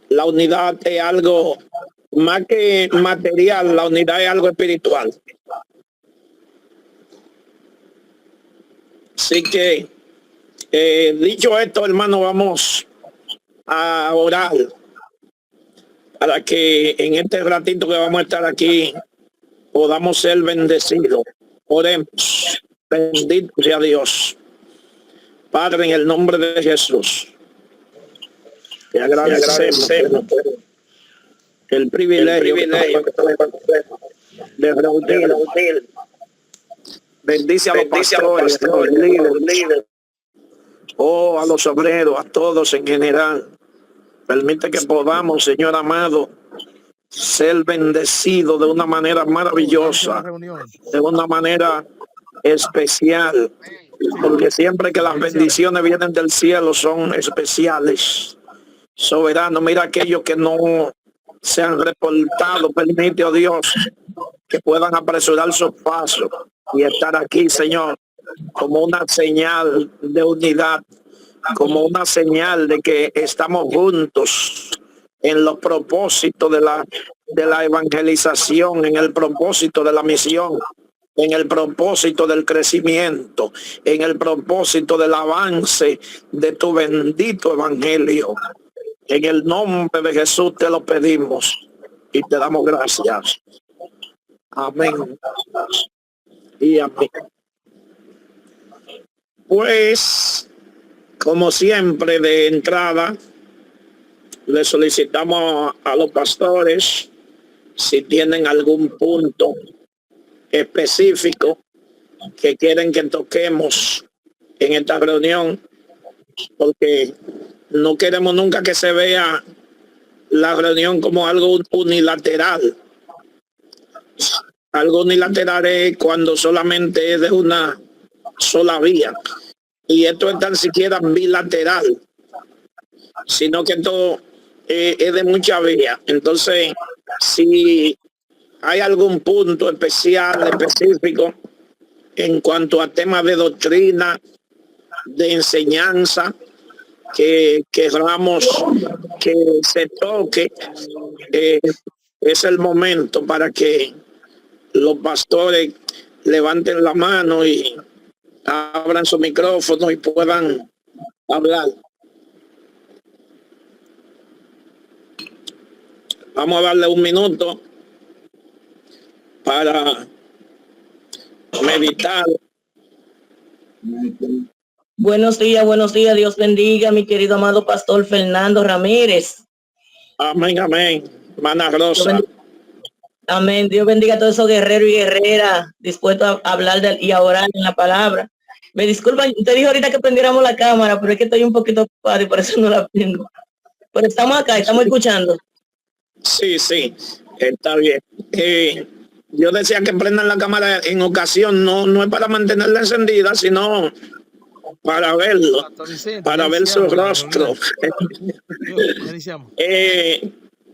La unidad es algo más que material, la unidad es algo espiritual. Así que, dicho esto, hermano, vamos a orar para que en este ratito que vamos a estar aquí podamos ser bendecidos. Oremos. Bendito sea Dios. Padre, en el nombre de Jesús, te agradecemos el privilegio de reunir. Bendice a los pastores, a los líderes, a los obreros, a todos en general. Permite que podamos, Señor amado, ser bendecidos de una manera maravillosa, de una manera especial, porque siempre que las bendiciones vienen del cielo son especiales. Soberano, mira aquellos que no se han reportado, permite, oh Dios, que puedan apresurar sus pasos y estar aquí, Señor, como una señal de unidad, como una señal de que estamos juntos en los propósitos de la evangelización, en el propósito de la misión, en el propósito del crecimiento, en el propósito del avance de tu bendito evangelio. En el nombre de Jesús te lo pedimos y te damos gracias. Amén. Y amén. Pues, como siempre, de entrada, le solicitamos a los pastores si tienen algún punto específico que quieren que toquemos en esta reunión, porque no queremos nunca que se vea la reunión como algo unilateral. Algo unilateral es cuando solamente es de una sola vía, y esto es tan siquiera bilateral, sino que esto es de muchas vías. Entonces, si hay algún punto especial, específico, en cuanto a temas de doctrina, de enseñanza, que queramos que se toque, es el momento para que los pastores levanten la mano y abran su micrófono y puedan hablar. Vamos a darle un minuto para meditar. Buenos días, Dios bendiga, mi querido amado pastor Fernando Ramírez. Amén, amén. Hermana Rosa. Amén, Dios bendiga a todos esos guerreros y guerreras dispuestos a hablar y a orar en la palabra. Me disculpan, te dije ahorita que prendiéramos la cámara, pero es que estoy un poquito ocupada y por eso no la prendo. Pero estamos acá, estamos escuchando. Sí, está bien. Yo decía que prendan la cámara en ocasión, no es para mantenerla encendida, sino para verlo, para ver su rostro.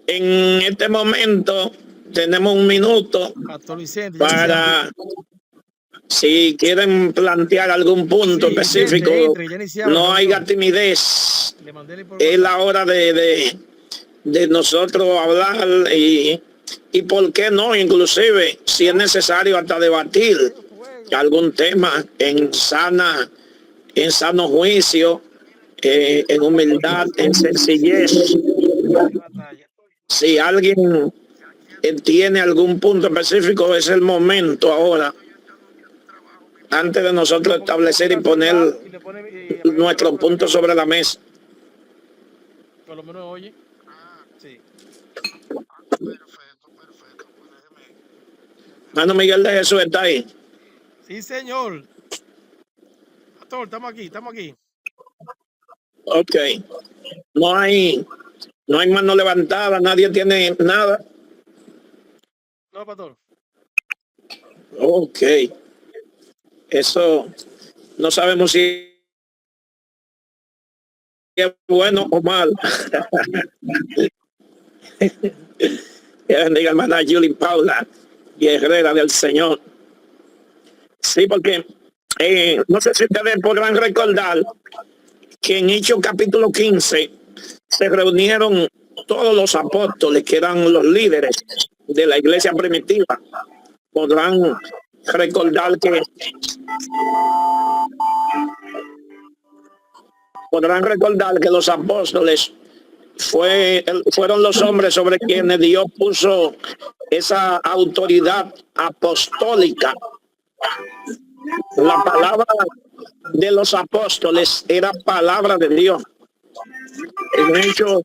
En este momento tenemos un minuto para, si quieren plantear algún punto específico, no haya timidez. Es la hora de nosotros hablar y por qué no, inclusive, si es necesario, hasta debatir algún tema en sano juicio, en humildad, en sencillez. Si alguien tiene algún punto específico, es el momento ahora, antes de nosotros establecer y poner nuestros puntos sobre la mesa. Por lo menos oye. Sí. Perfecto. Mano Miguel de Jesús está ahí. Sí, señor. Pastor, estamos aquí. Ok. No hay mano levantada, nadie tiene nada. No, pastor. Ok. Eso no sabemos si es bueno o mal. Que bendiga hermana Julie Paula, guerrera del Señor. Sí, porque no sé si ustedes podrán recordar que en Hechos capítulo 15 se reunieron todos los apóstoles que eran los líderes de la iglesia primitiva podrán recordar que los apóstoles fueron los hombres sobre quienes Dios puso esa autoridad apostólica. La palabra de los apóstoles era palabra de Dios. En hecho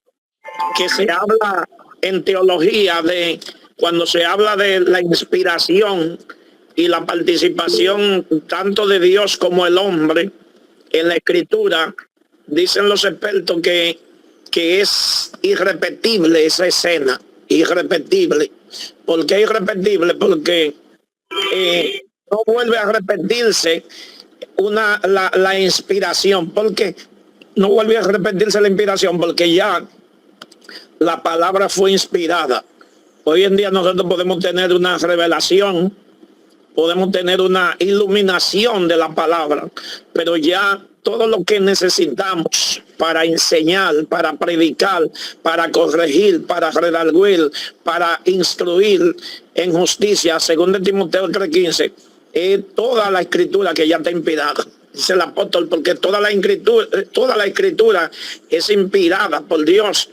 que se habla en teología de cuando se habla de la inspiración y la participación tanto de Dios como el hombre en la escritura, dicen los expertos que es irrepetible esa escena, irrepetible. ¿Por qué irrepetible? Porque no vuelve a repetirse la inspiración. Porque no vuelve a repetirse la inspiración, porque ya la palabra fue inspirada. Hoy en día nosotros podemos tener una revelación, podemos tener una iluminación de la palabra, pero ya todo lo que necesitamos para enseñar, para predicar, para corregir, para redarguir, para instruir en justicia, según de Timoteo 3:15, es toda la escritura que ya está inspirada. Dice el apóstol, porque toda la escritura es inspirada por Dios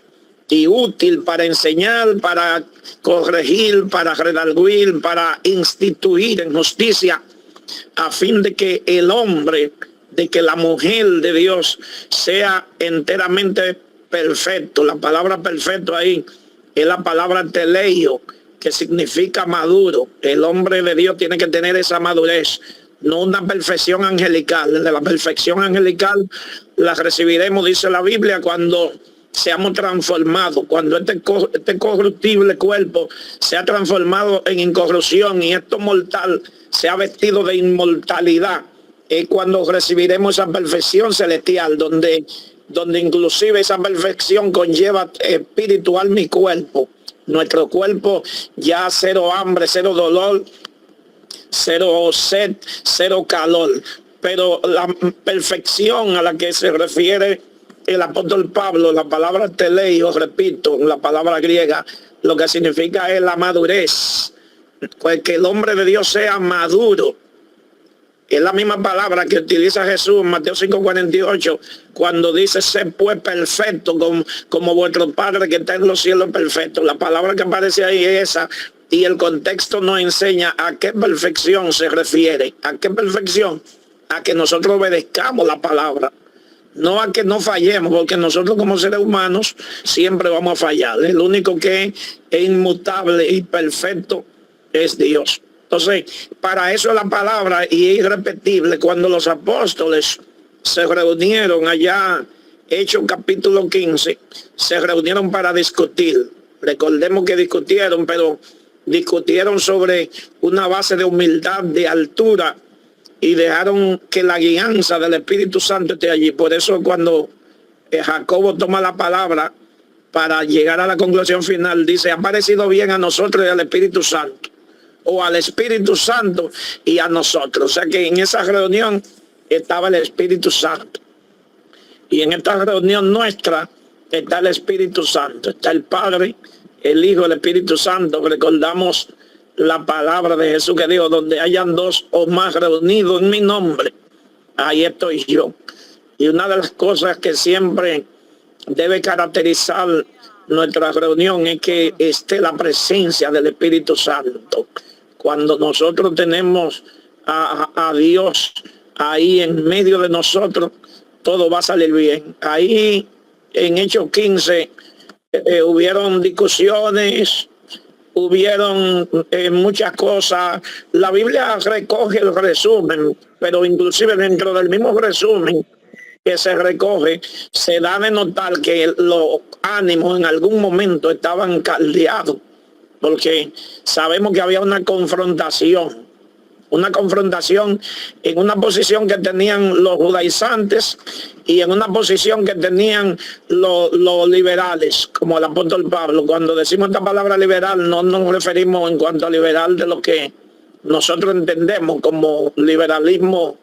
y útil para enseñar, para corregir, para redarguir, para instituir en justicia, a fin de que el hombre, de que la mujer de Dios sea enteramente perfecto. La palabra perfecto ahí es la palabra teleio, que significa maduro. El hombre de Dios tiene que tener esa madurez, no una perfección angelical. De la perfección angelical la recibiremos, dice la Biblia, cuando seamos transformados, cuando este corruptible cuerpo sea transformado en incorrupción y esto mortal sea vestido de inmortalidad. Es cuando recibiremos esa perfección celestial, donde inclusive esa perfección conlleva espíritu, alma y cuerpo. Nuestro cuerpo ya cero hambre, cero dolor, cero sed, cero calor. Pero la perfección a la que se refiere el apóstol Pablo, la palabra teleio, repito, la palabra griega, lo que significa es la madurez. Pues que el hombre de Dios sea maduro. Es la misma palabra que utiliza Jesús en Mateo 5:48, cuando dice: ser pues perfecto como vuestro Padre que está en los cielos perfecto. La palabra que aparece ahí es esa, y el contexto nos enseña a qué perfección se refiere. ¿A qué perfección? A que nosotros obedezcamos la palabra, no a que no fallemos, porque nosotros como seres humanos siempre vamos a fallar. El único que es inmutable y perfecto es Dios. Entonces, para eso es la palabra, y es irrepetible. Cuando los apóstoles se reunieron allá, Hechos capítulo 15, se reunieron para discutir. Recordemos que discutieron, pero discutieron sobre una base de humildad, de altura, y dejaron que la guianza del Espíritu Santo esté allí. Por eso cuando Jacobo toma la palabra para llegar a la conclusión final, dice: ha parecido bien a nosotros y al Espíritu Santo, o al Espíritu Santo y a nosotros. O sea que en esa reunión estaba el Espíritu Santo, y en esta reunión nuestra está el Espíritu Santo, está el Padre, el Hijo, el Espíritu Santo. Recordamos la palabra de Jesús que dijo: donde hayan dos o más reunidos en mi nombre, ahí estoy yo. Y una de las cosas que siempre debe caracterizar nuestra reunión es que esté la presencia del Espíritu Santo. Cuando nosotros tenemos a Dios ahí en medio de nosotros, todo va a salir bien. Ahí en Hechos 15 hubieron discusiones, hubieron muchas cosas. La Biblia recoge el resumen, pero inclusive dentro del mismo resumen que se recoge, se da de notar que los ánimos en algún momento estaban caldeados, porque sabemos que había una confrontación en una posición que tenían los judaizantes y en una posición que tenían los liberales, como el apóstol Pablo. Cuando decimos esta palabra liberal, no nos referimos en cuanto a liberal de lo que nosotros entendemos como liberalismo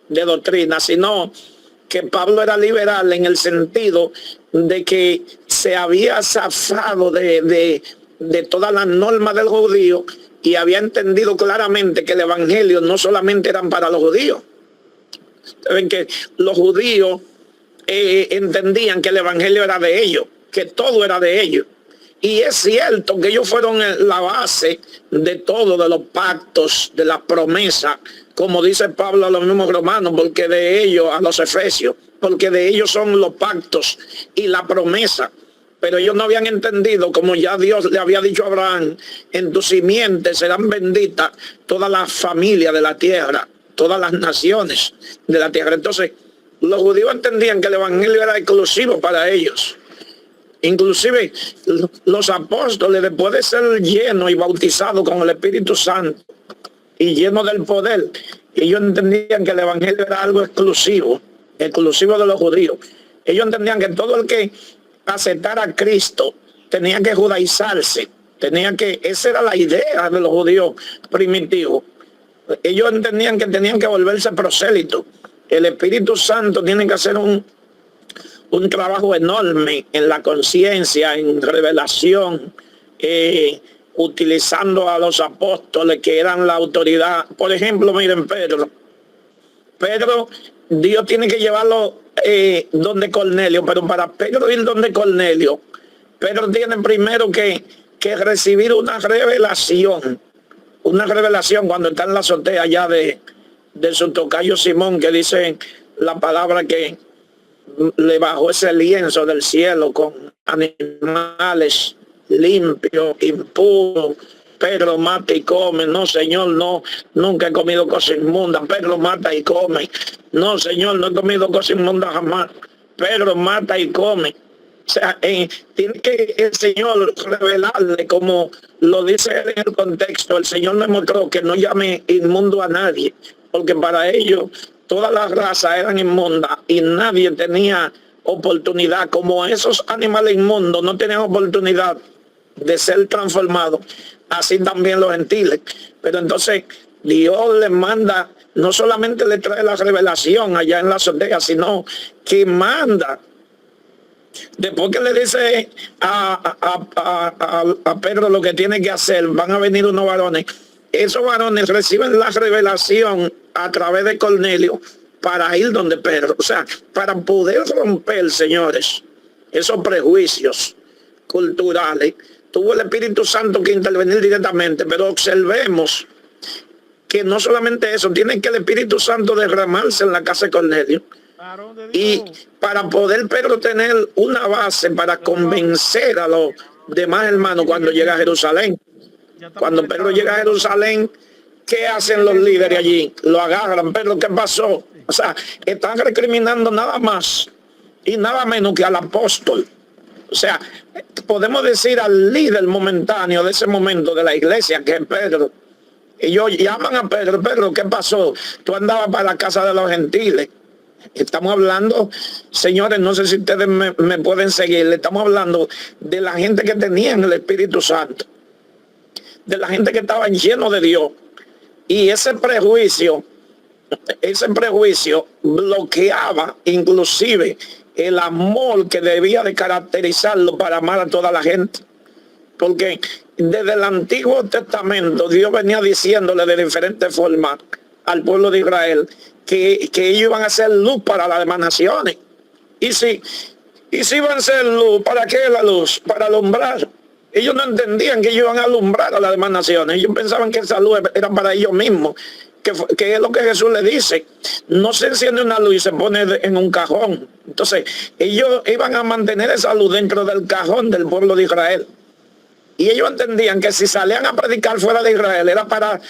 de doctrina, sino que Pablo era liberal en el sentido de que se había zafado de todas las normas del judío y había entendido claramente que el evangelio no solamente eran para los judíos. Ven que los judíos entendían que el evangelio era de ellos, que todo era de ellos. Y es cierto que ellos fueron la base de todo, de los pactos, de las promesas, como dice Pablo a los mismos romanos, porque de ellos, a los efesios, porque de ellos son los pactos y la promesa. Pero ellos no habían entendido, como ya Dios le había dicho a Abraham, en tu simiente serán benditas todas las familias de la tierra, todas las naciones de la tierra. Entonces, los judíos entendían que el evangelio era exclusivo para ellos. Inclusive los apóstoles, después de ser llenos y bautizados con el Espíritu Santo y llenos del poder, ellos entendían que el evangelio era algo exclusivo de los judíos. Ellos entendían que todo el que aceptara a Cristo tenía que judaizarse, esa era la idea de los judíos primitivos. Ellos entendían que tenían que volverse prosélitos. El Espíritu Santo tiene que hacer un trabajo enorme en la conciencia, en revelación, utilizando a los apóstoles que eran la autoridad. Por ejemplo, miren, Pedro, Dios tiene que llevarlo donde Cornelio, pero para Pedro ir donde Cornelio, Pedro tiene primero que recibir una revelación cuando está en la azotea ya de su tocayo Simón, que dice la palabra que le bajó ese lienzo del cielo con animales limpios, impuros. Pedro mata y come. No, Señor, no, nunca he comido cosa inmunda. Pedro mata y come. No, Señor, no he comido cosa inmunda jamás. Pedro mata y come. O sea, tiene que el Señor revelarle, como lo dice él en el contexto. El Señor me mostró que no llame inmundo a nadie, porque para ellos todas las razas eran inmundas y nadie tenía oportunidad. Como esos animales inmundos no tenían oportunidad de ser transformados, así también los gentiles. Pero entonces Dios les manda, no solamente le trae la revelación allá en la azotea, sino que manda. Después que le dice a Pedro lo que tiene que hacer, van a venir unos varones. Esos varones reciben la revelación a través de Cornelio para ir donde Pedro. O sea, para poder romper, señores, esos prejuicios culturales, tuvo el Espíritu Santo que intervenir directamente. Pero observemos que no solamente eso, tiene que el Espíritu Santo derramarse en la casa de Cornelio. Y para poder Pedro tener una base para convencer a los demás hermanos cuando llega a Jerusalén. Cuando Pedro llega a Jerusalén, ¿qué hacen los líderes allí? Lo agarran. Pedro, ¿qué pasó? O sea, están recriminando nada más y nada menos que al apóstol. O sea, podemos decir al líder momentáneo de ese momento de la iglesia, que es Pedro. Ellos llaman a Pedro. Pedro, ¿qué pasó? Tú andabas para la casa de los gentiles. Estamos hablando, señores, no sé si ustedes me pueden seguir, estamos hablando de la gente que tenían el Espíritu Santo, de la gente que estaba lleno de Dios. Y ese prejuicio bloqueaba inclusive el amor que debía de caracterizarlo para amar a toda la gente. Porque desde el Antiguo Testamento Dios venía diciéndole de diferentes formas al pueblo de Israel que ellos iban a ser luz para las demás naciones. Y si iban a ser luz, ¿para qué la luz? Para alumbrar. Ellos no entendían que ellos iban a alumbrar a las demás naciones. Ellos pensaban que esa luz era para ellos mismos, que es lo que Jesús le dice. No se enciende una luz y se pone en un cajón. Entonces, ellos iban a mantener esa luz dentro del cajón del pueblo de Israel. Y ellos entendían que si salían a predicar fuera de Israel era para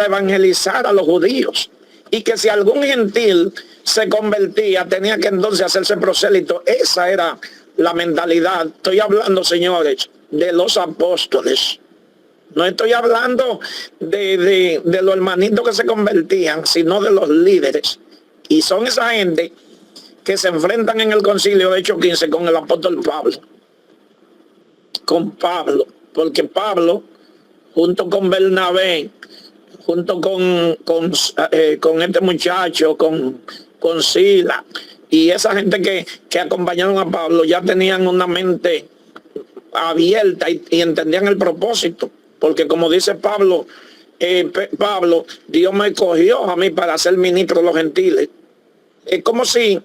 evangelizar a los judíos. Y que si algún gentil se convertía, tenía que entonces hacerse prosélito. Esa era la mentalidad. Estoy hablando, señores, de los apóstoles. No estoy hablando de los hermanitos que se convertían, sino de los líderes. Y son esa gente que se enfrentan en el concilio de Hechos 15 con el apóstol Pablo. Con Pablo. Porque Pablo, junto con Bernabé, junto con este muchacho, con Sila y esa gente que acompañaron a Pablo ya tenían una mente abierta y entendían el propósito, porque como dice Pablo, Dios me escogió a mí para ser ministro de los gentiles. Es como si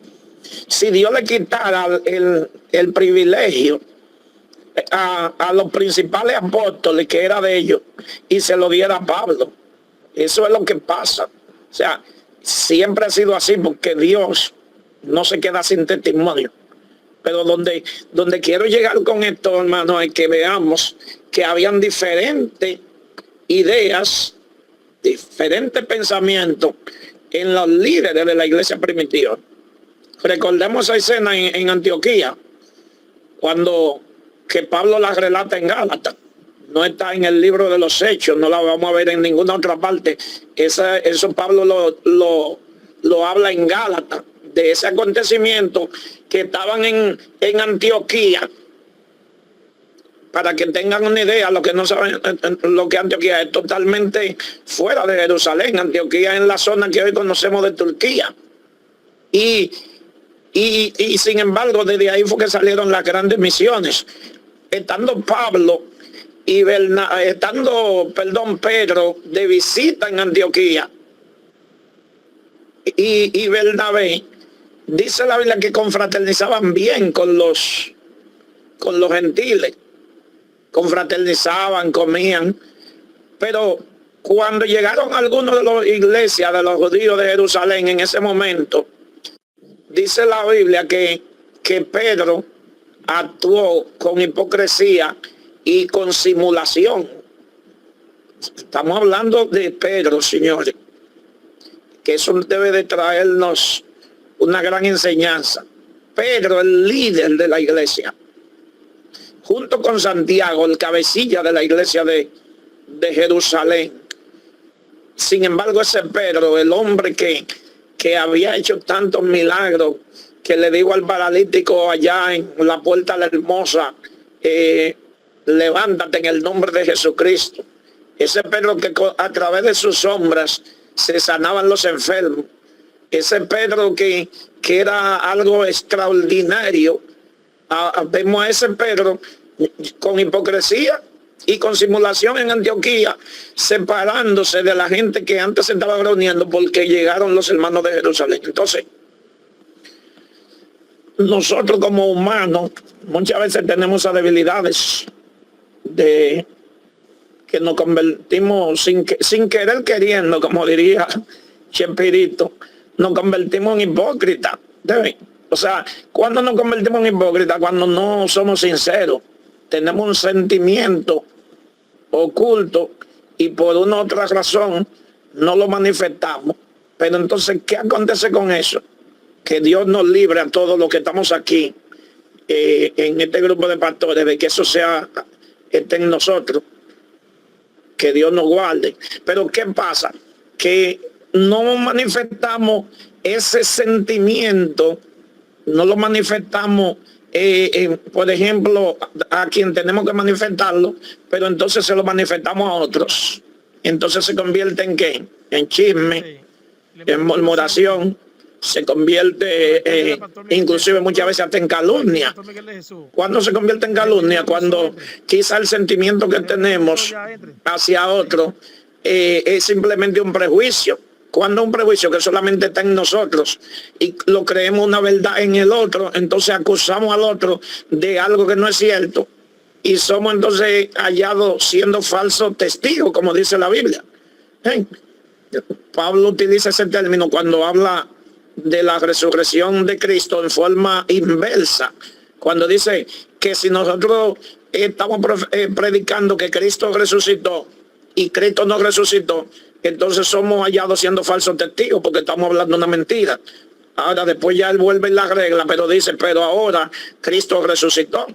Dios le quitara el privilegio a los principales apóstoles, que era de ellos, y se lo diera a Pablo. Eso es lo que pasa. O sea, siempre ha sido así, porque Dios no se queda sin testimonio. Pero donde quiero llegar con esto, hermano, es que veamos que habían diferentes ideas, diferentes pensamientos en los líderes de la iglesia primitiva. Recordemos esa escena en Antioquía, cuando que Pablo la relata en Gálatas. No está en el libro de los Hechos, no la vamos a ver en ninguna otra parte. Eso Pablo lo habla en Gálatas, de ese acontecimiento que estaban en Antioquía. Para que tengan una idea, lo que no saben, lo que Antioquía es totalmente fuera de Jerusalén. Antioquía es en la zona que hoy conocemos de Turquía. Y sin embargo, desde ahí fue que salieron las grandes misiones. Estando Pedro de visita en Antioquía y Bernabé, dice la Biblia que confraternizaban bien con los gentiles, confraternizaban, comían, pero cuando llegaron algunos de las iglesias de los judíos de Jerusalén en ese momento, dice la Biblia que Pedro actuó con hipocresía y con simulación. Estamos hablando de Pedro, señores, que eso debe de traernos una gran enseñanza. Pedro, el líder de la iglesia, junto con Santiago, el cabecilla de la iglesia de Jerusalén. Sin embargo, ese Pedro, el hombre que había hecho tantos milagros, que le digo al paralítico allá en la puerta de la Hermosa, levántate en el nombre de Jesucristo. Ese Pedro que a través de sus sombras se sanaban los enfermos. Ese Pedro que era algo extraordinario. Vemos a ese Pedro con hipocresía y con simulación en Antioquía, separándose de la gente que antes se estaba reuniendo porque llegaron los hermanos de Jerusalén. Entonces, nosotros como humanos muchas veces tenemos esas debilidades de que nos convertimos sin querer queriendo, como diría Chespirito, nos convertimos en hipócritas. O sea, cuando nos convertimos en hipócritas, cuando no somos sinceros, tenemos un sentimiento oculto y por una u otra razón no lo manifestamos. Pero entonces, ¿qué acontece con eso? Que Dios nos libre a todos los que estamos aquí en este grupo de pastores, de que eso esté en nosotros, que Dios nos guarde. Pero ¿qué pasa? Que no manifestamos ese sentimiento, no lo manifestamos, por ejemplo, a quien tenemos que manifestarlo, pero entonces se lo manifestamos a otros. Entonces se convierte en ¿qué? En chisme, en murmuración, se convierte inclusive muchas veces hasta en calumnia. ¿Cuándo se convierte en calumnia? Cuando quizá el sentimiento que tenemos hacia otro es simplemente un prejuicio. Cuando un prejuicio que solamente está en nosotros y lo creemos una verdad en el otro, entonces acusamos al otro de algo que no es cierto y somos entonces hallados siendo falsos testigos, como dice la Biblia. Pablo utiliza ese término cuando habla de la resurrección de Cristo en forma inversa, cuando dice que si nosotros estamos predicando que Cristo resucitó y Cristo no resucitó, entonces somos hallados siendo falsos testigos porque estamos hablando una mentira. Ahora después ya él vuelve en la regla, pero dice, pero ahora Cristo resucitó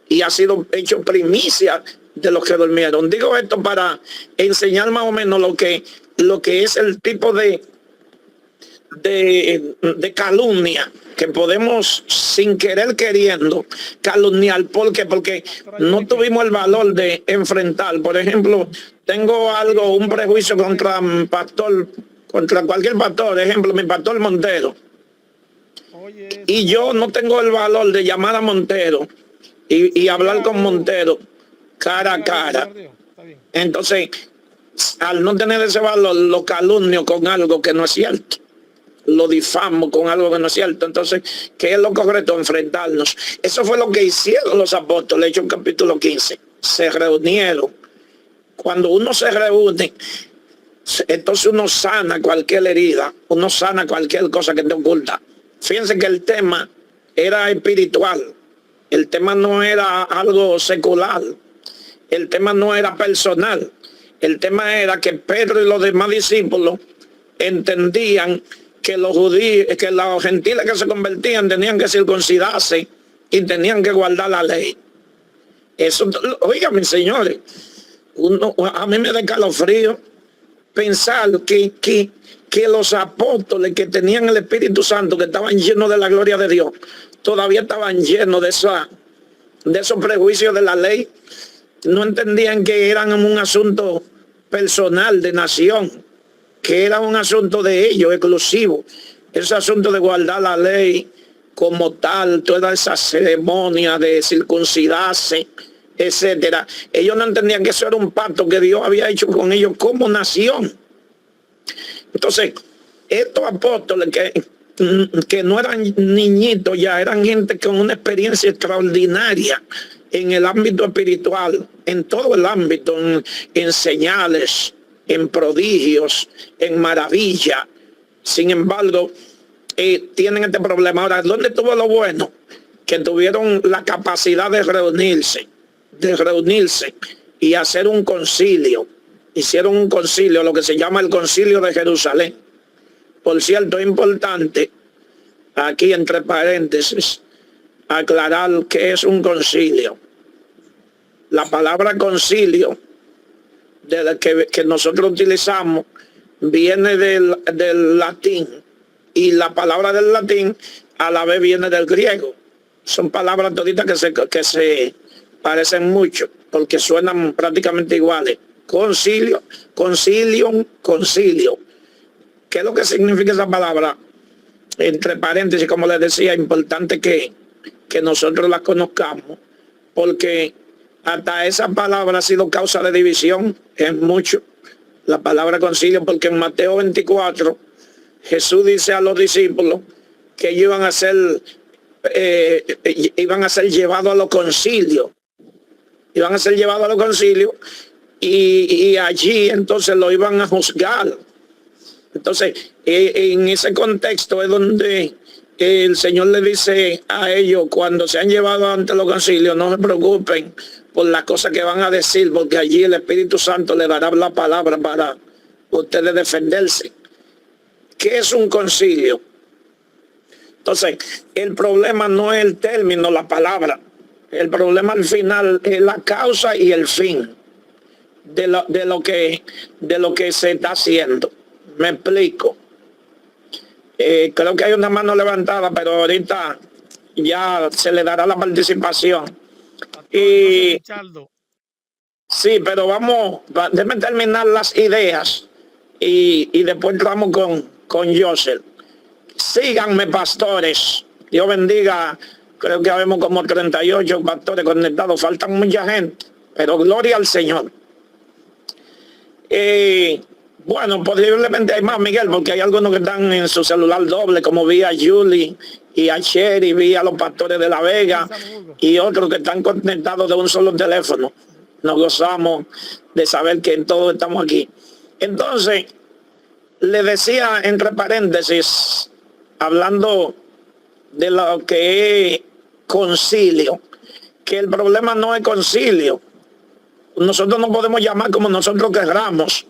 y ha sido hecho primicia de los que durmieron. Digo esto para enseñar más o menos lo que es el tipo de calumnia que podemos sin querer queriendo calumniar. ¿Por qué? Porque no tuvimos el valor de enfrentar. Por ejemplo, tengo un prejuicio contra un pastor, contra cualquier pastor. Ejemplo, mi pastor Montero. oye eso. Y yo no tengo el valor de llamar a Montero y hablar con Montero cara a cara. Está bien. Entonces, al no tener ese valor, lo calumnio con algo que no es cierto. Lo difamo con algo que no es cierto. Entonces, ¿qué es lo correcto? Enfrentarnos. Eso fue lo que hicieron los apóstoles, Hechos capítulo 15. Se reunieron. Cuando uno se reúne, entonces uno sana cualquier herida, uno sana cualquier cosa que te oculta. Fíjense que el tema era espiritual. El tema no era algo secular. El tema no era personal. El tema era que Pedro y los demás discípulos entendían que los judíos, que los gentiles que se convertían tenían que circuncidarse y tenían que guardar la ley. Eso, oigan, mis señores, a mí me da calofrío pensar que los apóstoles que tenían el Espíritu Santo, que estaban llenos de la gloria de Dios, todavía estaban llenos de esos prejuicios de la ley. No entendían que eran un asunto personal de nación, que era un asunto de ellos, exclusivo. Ese asunto de guardar la ley como tal, toda esa ceremonia de circuncidarse, etcétera. Ellos no entendían que eso era un pacto que Dios había hecho con ellos como nación. Entonces, estos apóstoles que no eran niñitos ya, eran gente con una experiencia extraordinaria en el ámbito espiritual, en todo el ámbito, en señales, en prodigios, en maravilla. Sin embargo, tienen este problema. Ahora, ¿dónde estuvo lo bueno? Que tuvieron la capacidad de reunirse y hacer un concilio. Hicieron un concilio, lo que se llama el Concilio de Jerusalén. Por cierto, es importante, aquí entre paréntesis, aclarar qué es un concilio. La palabra concilio de la que nosotros utilizamos viene del latín, y la palabra del latín a la vez viene del griego. Son palabras toditas que se parecen mucho porque suenan prácticamente iguales. Concilio, concilium, concilio. ¿Qué es lo que significa esa palabra? Entre paréntesis, como les decía, es importante que nosotros la conozcamos, porque hasta esa palabra ha sido causa de división en mucho. La palabra concilio, porque en Mateo 24 Jesús dice a los discípulos que ellos iban a ser llevados a los concilios. Iban a ser llevados a los concilios y allí entonces lo iban a juzgar. Entonces, en ese contexto es donde el Señor le dice a ellos, cuando se han llevado ante los concilios, no se preocupen por las cosas que van a decir, porque allí el Espíritu Santo le dará la palabra para ustedes defenderse. ¿Qué es un concilio? Entonces, el problema no es el término, la palabra. El problema al final es la causa y el fin de lo que se está haciendo. Me explico. Creo que hay una mano levantada, pero ahorita ya se le dará la participación. Y sí, pero déjenme terminar las ideas y después entramos con Joseph. Síganme, pastores. Dios bendiga. Creo que habemos como 38 pastores conectados. Faltan mucha gente, pero gloria al Señor. Bueno, posiblemente hay más, Miguel, porque hay algunos que están en su celular doble, como vi a Julie y a Sherry, vi a los pastores de La Vega y otros que están conectados de un solo teléfono. Nos gozamos de saber que en todos estamos aquí. Entonces, le decía entre paréntesis, hablando de lo que es concilio, que el problema no es concilio. Nosotros no podemos llamar como nosotros querramos,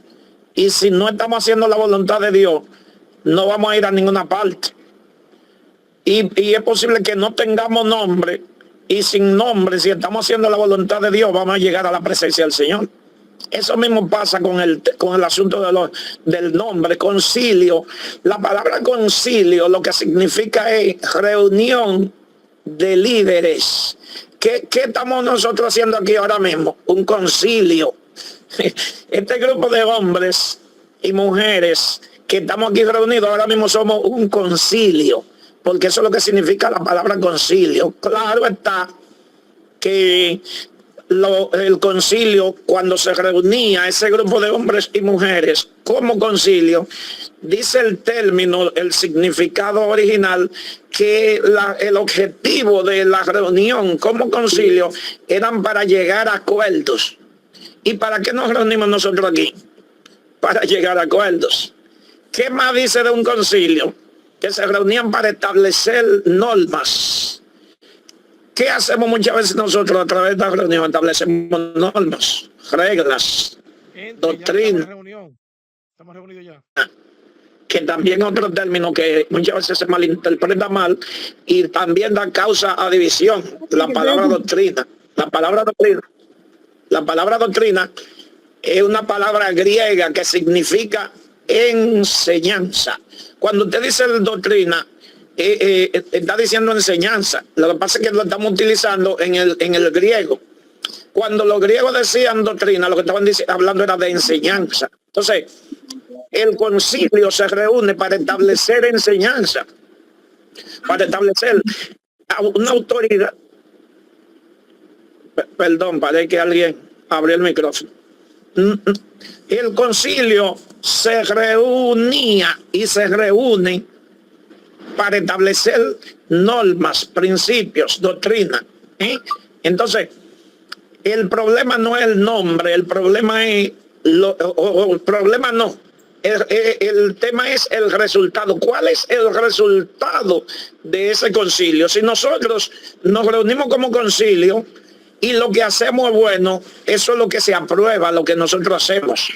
y si no estamos haciendo la voluntad de Dios, no vamos a ir a ninguna parte. Y es posible que no tengamos nombre, y sin nombre, si estamos haciendo la voluntad de Dios, vamos a llegar a la presencia del Señor. Eso mismo pasa con el asunto del nombre, concilio. La palabra concilio lo que significa es reunión de líderes. ¿Qué estamos nosotros haciendo aquí ahora mismo? Un concilio. Este grupo de hombres y mujeres que estamos aquí reunidos ahora mismo somos un concilio. porque eso es lo que significa la palabra concilio. Claro está que el concilio, cuando se reunía ese grupo de hombres y mujeres como concilio, dice el término, el significado original, que el objetivo de la reunión como concilio eran para llegar a acuerdos. ¿Y para qué nos reunimos nosotros aquí? Para llegar a acuerdos. ¿Qué más dice de un concilio? Que se reunían para establecer normas. ¿Qué hacemos muchas veces nosotros a través de la reunión? Establecemos normas, reglas, doctrina. Estamos reunidos ya. Que también otro término que muchas veces se malinterpreta mal y también da causa a división. La palabra doctrina. La palabra doctrina es una palabra griega que significa enseñanza. Cuando usted dice doctrina, está diciendo enseñanza. Lo que pasa es que lo estamos utilizando en el griego. Cuando los griegos decían doctrina, lo que estaban hablando era de enseñanza. Entonces, el concilio se reúne para establecer enseñanza, para establecer una autoridad. Perdón, parece que alguien abrió el micrófono. El concilio se reunía y se reúne para establecer normas, principios, doctrina. Entonces, el problema no es el nombre, el problema es el tema es el resultado. ¿Cuál es el resultado de ese concilio? Si nosotros nos reunimos como concilio y lo que hacemos es bueno, eso es lo que se aprueba, lo que nosotros hacemos.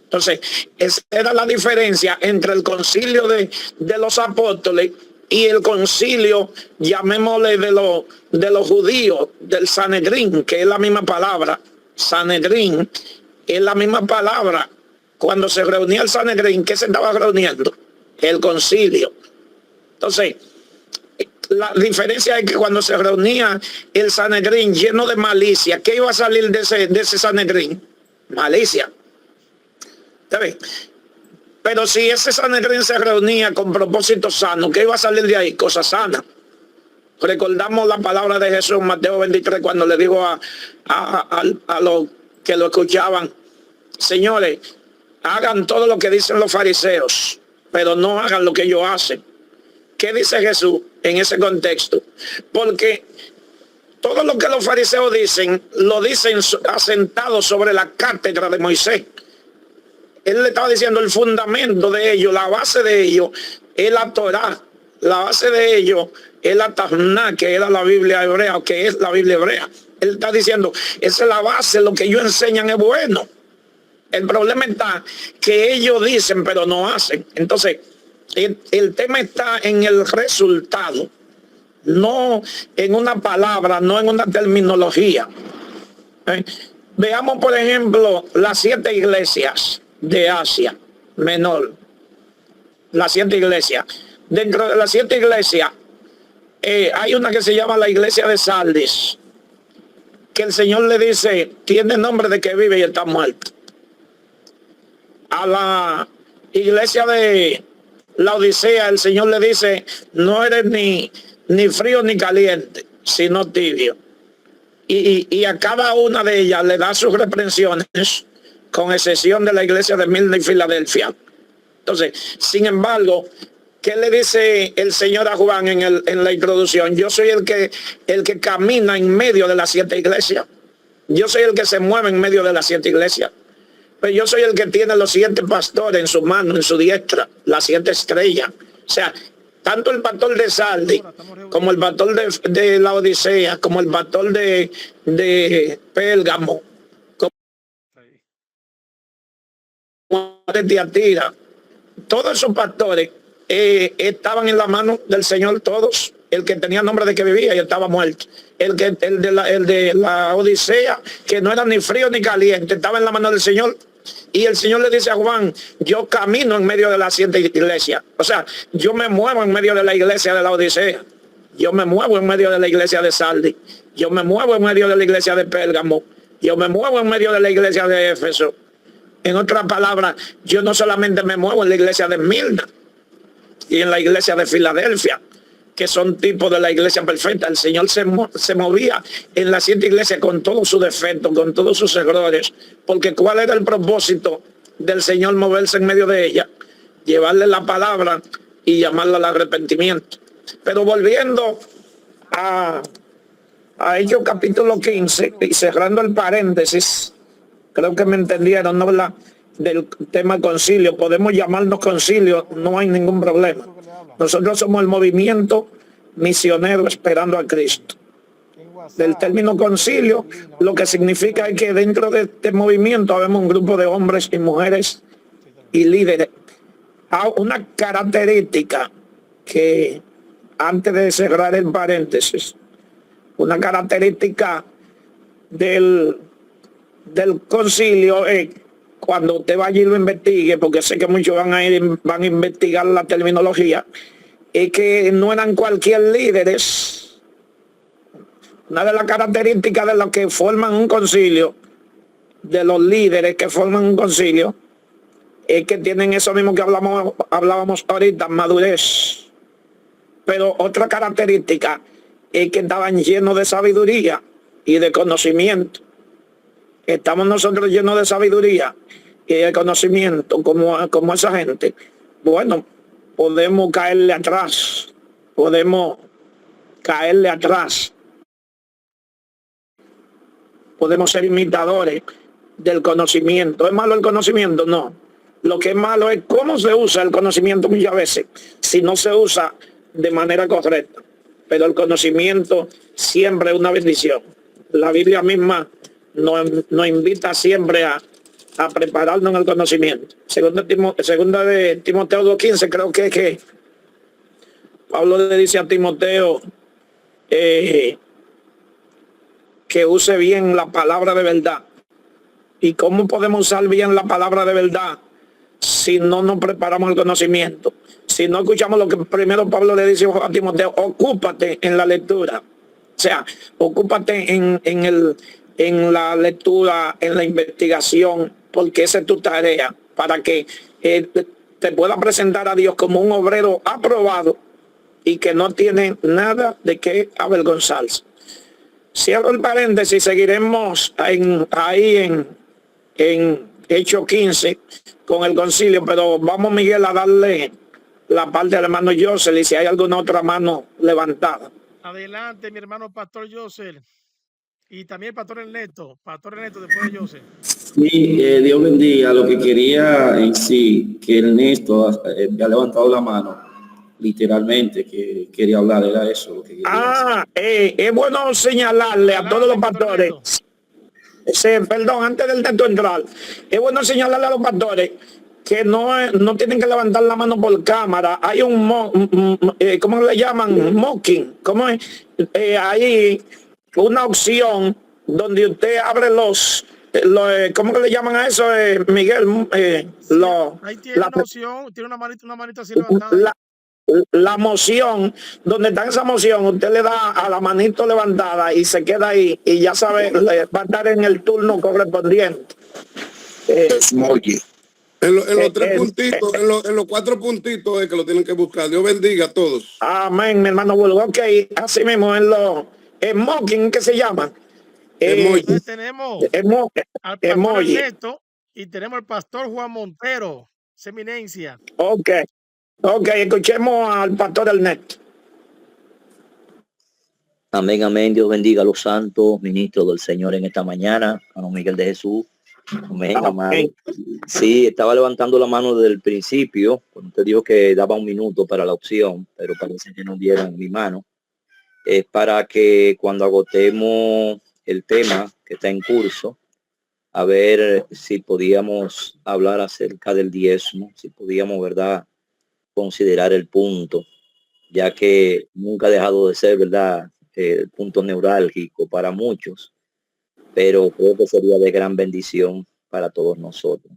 Entonces, esa era la diferencia entre el concilio de los apóstoles y el concilio, llamémosle, de los judíos, del Sanedrín, que es la misma palabra. Sanedrín es la misma palabra. Cuando se reunía el Sanedrín, ¿qué se estaba reuniendo? El concilio. Entonces, la diferencia es que cuando se reunía el Sanedrín lleno de malicia, ¿qué iba a salir de ese Sanedrín? Malicia. ¿Sabes? Pero si ese Sanedrín se reunía con propósito sano, ¿qué iba a salir de ahí? Cosas sanas. Recordamos la palabra de Jesús en Mateo 23 cuando le dijo a los que lo escuchaban: señores, hagan todo lo que dicen los fariseos, pero no hagan lo que ellos hacen. ¿Qué dice Jesús en ese contexto? Porque todo lo que los fariseos dicen, lo dicen asentados sobre la cátedra de Moisés. Él le estaba diciendo el fundamento de ellos, la base de ellos es la Torá, la base de ellos es la Tanaj, que era la Biblia hebrea, o que es la Biblia hebrea. Él está diciendo, esa es la base, lo que ellos enseñan es bueno. El problema está que ellos dicen pero no hacen. Entonces, el tema está en el resultado, no en una palabra, no en una terminología. Veamos, por ejemplo, las 7 iglesias de Asia Menor. Las 7 iglesias. Dentro de las 7 iglesias, hay una que se llama la iglesia de Sardis, que el Señor le dice, tiene nombre de que vive y está muerto. A la iglesia de la Odisea, el Señor le dice, no eres ni frío ni caliente, sino tibio. Y a cada una de ellas le da sus reprensiones, con excepción de la iglesia de Mirna y Filadelfia. Entonces, sin embargo, ¿qué le dice el Señor a Juan en la introducción? Yo soy el que camina en medio de las 7 iglesias. Yo soy el que se mueve en medio de las 7 iglesias. Pero yo soy el que tiene los 7 pastores en su mano, en su diestra, las 7 estrellas. O sea, tanto el pastor de Sardis, como el pastor de la Odisea, como el pastor de Pérgamo, como de Tiatira, todos esos pastores estaban en la mano del Señor, todos. El que tenía nombre de que vivía y estaba muerto. El de la Odisea, que no era ni frío ni caliente, estaba en la mano del Señor. Y el Señor le dice a Juan, yo camino en medio de las 7 iglesias. O sea, yo me muevo en medio de la iglesia de la Odisea. Yo me muevo en medio de la iglesia de Sardis. Yo me muevo en medio de la iglesia de Pérgamo. Yo me muevo en medio de la iglesia de Éfeso. En otras palabras, yo no solamente me muevo en la iglesia de Mirna y en la iglesia de Filadelfia. que son tipos de la iglesia perfecta. El Señor se movía en las 7 iglesias con todos sus defectos, con todos sus errores, porque ¿cuál era el propósito del Señor moverse en medio de ella? Llevarle la palabra y llamarla al arrepentimiento. Pero volviendo a Hechos capítulo 15 y cerrando el paréntesis, creo que me entendieron, ¿no? Del tema concilio. Podemos llamarnos concilio, no hay ningún problema. Nosotros somos el movimiento misionero esperando a Cristo. Del término concilio, lo que significa es que dentro de este movimiento habemos un grupo de hombres y mujeres y líderes. Una característica que, antes de cerrar el paréntesis, una característica del concilio es, cuando usted vaya y lo investigue, porque sé que muchos van a investigar la terminología, es que no eran cualquier líderes. Una de las características de los que forman un concilio, de los líderes que forman un concilio, es que tienen eso mismo que hablábamos ahorita, madurez. Pero otra característica es que estaban llenos de sabiduría y de conocimiento. Estamos nosotros llenos de sabiduría y de conocimiento como esa gente. Bueno, podemos caerle atrás. Podemos caerle atrás. Podemos ser imitadores del conocimiento. ¿Es malo el conocimiento? No. Lo que es malo es cómo se usa el conocimiento muchas veces, si no se usa de manera correcta. Pero el conocimiento siempre es una bendición. La Biblia misma nos invita siempre a prepararnos en el conocimiento. Segunda de Timoteo 2:15, creo que Pablo le dice a Timoteo que use bien la palabra de verdad. ¿Y cómo podemos usar bien la palabra de verdad si no nos preparamos el conocimiento? Si no escuchamos lo que primero Pablo le dice a Timoteo: ocúpate en la lectura. O sea, ocúpate en la lectura, en la investigación, porque esa es tu tarea, para que te pueda presentar a Dios como un obrero aprobado y que no tiene nada de qué avergonzarse. Cierro el paréntesis, seguiremos ahí en Hechos 15 con el concilio, pero vamos, Miguel, a darle la parte al hermano Joseph, y si hay alguna otra mano levantada. Adelante, mi hermano Pastor Joseph. Y también Pastor Ernesto después de Joseph. Sí, Dios bendiga. Lo que quería en sí, que Ernesto ha levantado la mano, literalmente, que quería hablar, era eso lo que quería decir. Es bueno señalarle a todos los pastores, perdón, antes del texto entrar, es bueno señalarle a los pastores que no tienen que levantar la mano por cámara. Hay ¿cómo le llaman? Mocking. ¿Cómo es? Hay una opción donde usted abre ¿cómo que le llaman a eso, Miguel? Ahí tiene una opción, tiene una manito así levantada. La moción, donde está esa moción, usted le da a la manito levantada y se queda ahí, y ya sabe, va a estar en el turno correspondiente. En los 3 puntitos, en los 4 puntitos es que lo tienen que buscar. Dios bendiga a todos. Amén, mi hermano Bulgo. Ok, así mismo en mocking, ¿qué se llama? Tenemos al pastor Ernesto y tenemos al pastor Juan Montero, su eminencia. Ok, escuchemos al pastor Ernesto. Amén, amén. Dios bendiga a los santos ministros del Señor en esta mañana. Hermano Miguel de Jesús. Amén, amado. Sí, estaba levantando la mano desde el principio, cuando usted dijo que daba 1 minuto para la opción, pero parece que no dieron mi mano. Es para que cuando agotemos el tema que está en curso, a ver si podíamos hablar acerca del diezmo, si podíamos, ¿verdad?, considerar el punto, ya que nunca ha dejado de ser, ¿verdad?, el punto neurálgico para muchos, pero creo que sería de gran bendición para todos nosotros.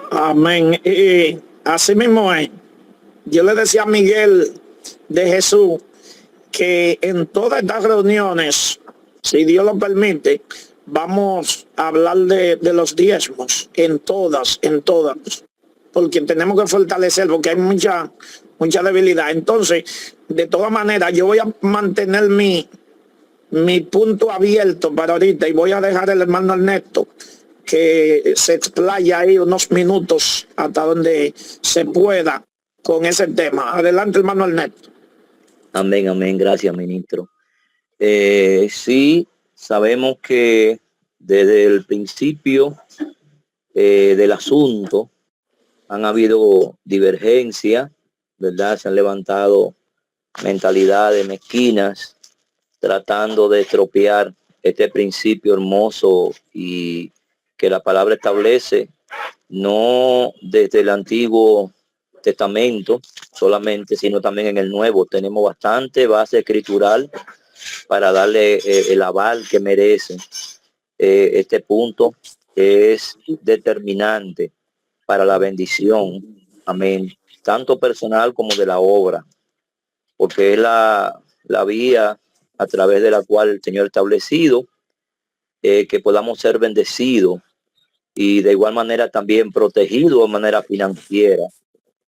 Amén. Y así mismo es. Yo le decía a Miguel de Jesús que en todas estas reuniones, si Dios lo permite, vamos a hablar de los diezmos, en todas, porque tenemos que fortalecer, porque hay mucha debilidad. Entonces, de todas maneras, yo voy a mantener mi punto abierto para ahorita y voy a dejar al hermano Ernesto que se explaya ahí unos minutos hasta donde se pueda con ese tema. Adelante, hermano Ernesto. Amén, amén. Gracias, ministro. Sí, sabemos que desde el principio del asunto han habido divergencias, ¿verdad? Se han levantado mentalidades mezquinas tratando de estropear este principio hermoso y que la palabra establece, no desde el Antiguo Testamento solamente, sino también en el Nuevo. Tenemos bastante base escritural para darle el aval que merece. Este punto es determinante para la bendición, amén, tanto personal como de la obra, porque es la vía a través de la cual el Señor ha establecido que podamos ser bendecidos y de igual manera también protegidos de manera financiera,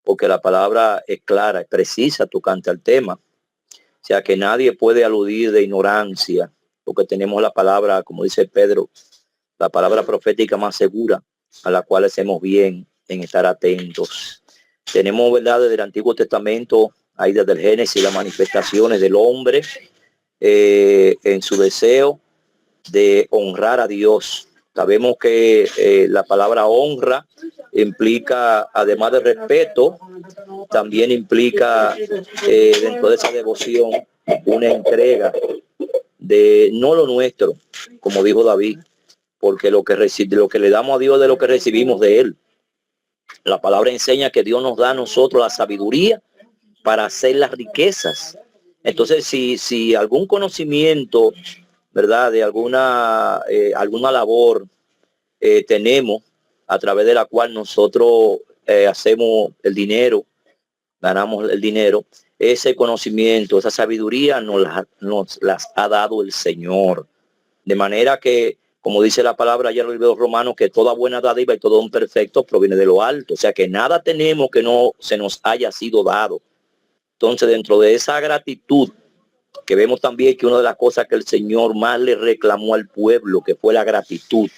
porque la palabra es clara, es precisa, tocante al tema. O sea que nadie puede aludir de ignorancia, porque tenemos la palabra, como dice Pedro, la palabra profética más segura, a la cual hacemos bien en estar atentos. Tenemos, ¿verdad?, desde el Antiguo Testamento, ahí desde el Génesis, las manifestaciones del hombre en su deseo de honrar a Dios. Sabemos que la palabra honra implica, además de respeto, también implica dentro de esa devoción una entrega de no lo nuestro, como dijo David, porque lo que le damos a Dios de lo que recibimos de él. La palabra enseña que Dios nos da a nosotros la sabiduría para hacer las riquezas. Entonces, si algún conocimiento, ¿verdad?, de alguna labor tenemos a través de la cual nosotros hacemos el dinero, ganamos el dinero, ese conocimiento, esa sabiduría nos las ha dado el Señor. De manera que, como dice la palabra allá en el libro de los Romanos, que toda buena dádiva y todo don perfecto proviene de lo alto. O sea que nada tenemos que no se nos haya sido dado. Entonces, dentro de esa gratitud, que vemos también que una de las cosas que el Señor más le reclamó al pueblo, que fue la gratitud.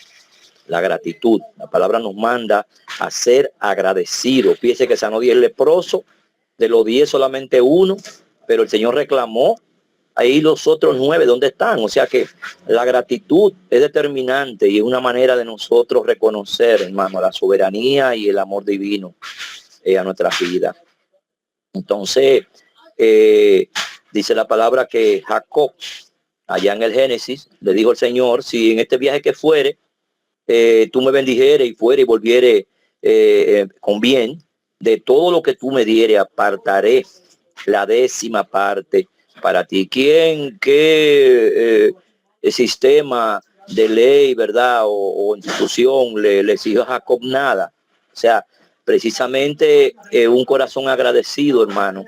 La gratitud. La palabra nos manda a ser agradecidos. Fíjese que sanó 10 leprosos, de los 10 solamente uno, pero el Señor reclamó ahí los otros 9, ¿dónde están? O sea que la gratitud es determinante y es una manera de nosotros reconocer, hermano, la soberanía y el amor divino a nuestra vida. Entonces, dice la palabra que Jacob, allá en el Génesis, le dijo al Señor, si en este viaje que fuere, tú me bendijeres y fuere y volviere con bien, de todo lo que tú me dieres, apartaré la 10ª parte para ti. ¿Qué sistema de ley, verdad, o institución le exigió a Jacob nada? O sea, precisamente un corazón agradecido, hermano,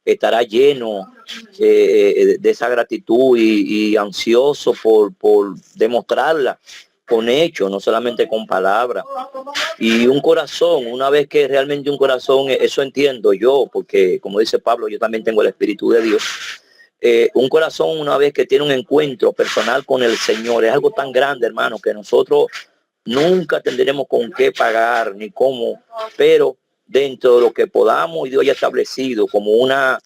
estará lleno de esa gratitud y ansioso por demostrarla con hechos, no solamente con palabras. Y un corazón, una vez que realmente un corazón, eso entiendo yo, porque como dice Pablo, yo también tengo el Espíritu de Dios. Un corazón, una vez que tiene un encuentro personal con el Señor, es algo tan grande, hermano, que nosotros nunca tendremos con qué pagar ni cómo, pero dentro de lo que podamos y Dios haya establecido como una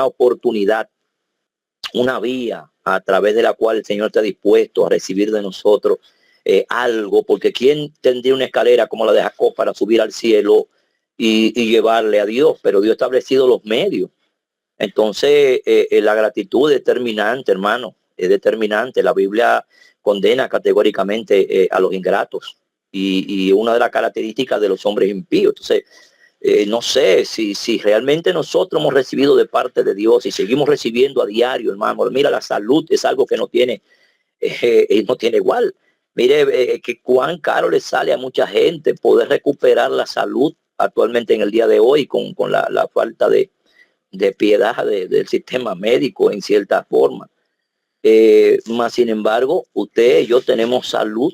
oportunidad, una vía a través de la cual el Señor está dispuesto a recibir de nosotros algo, porque ¿quién tendría una escalera como la de Jacob para subir al cielo y llevarle a Dios? Pero Dios ha establecido los medios. Entonces, la gratitud es determinante, hermano, es determinante. La Biblia condena categóricamente a los ingratos y una de las características de los hombres impíos. Entonces, no sé si realmente nosotros hemos recibido de parte de Dios y seguimos recibiendo a diario, hermano. Mira, la salud es algo que no tiene igual. Mire, que cuán caro le sale a mucha gente poder recuperar la salud actualmente en el día de hoy con la falta de piedad del sistema médico en cierta forma. Más sin embargo, usted y yo tenemos salud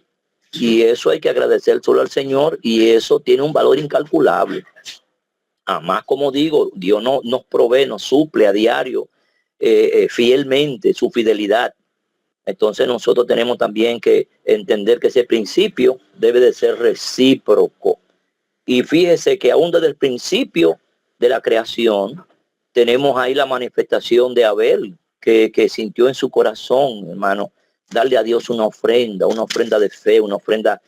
y eso hay que agradecer solo al Señor y eso tiene un valor incalculable. Además, como digo, Dios nos provee, nos suple a diario fielmente su fidelidad. Entonces nosotros tenemos también que entender que ese principio debe de ser recíproco. Y fíjese que aún desde el principio de la creación tenemos ahí la manifestación de Abel, que sintió en su corazón, hermano, darle a Dios una ofrenda de fe, una ofrenda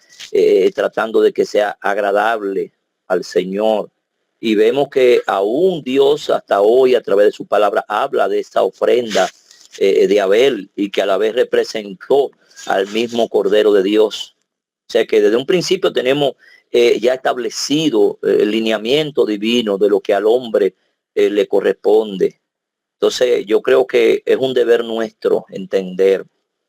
tratando de que sea agradable al Señor. Y vemos que aún Dios hasta hoy a través de su palabra habla de esta ofrenda de Abel, y que a la vez representó al mismo Cordero de Dios. O sea que desde un principio tenemos ya establecido el lineamiento divino de lo que al hombre le corresponde. Entonces yo creo que es un deber nuestro entender.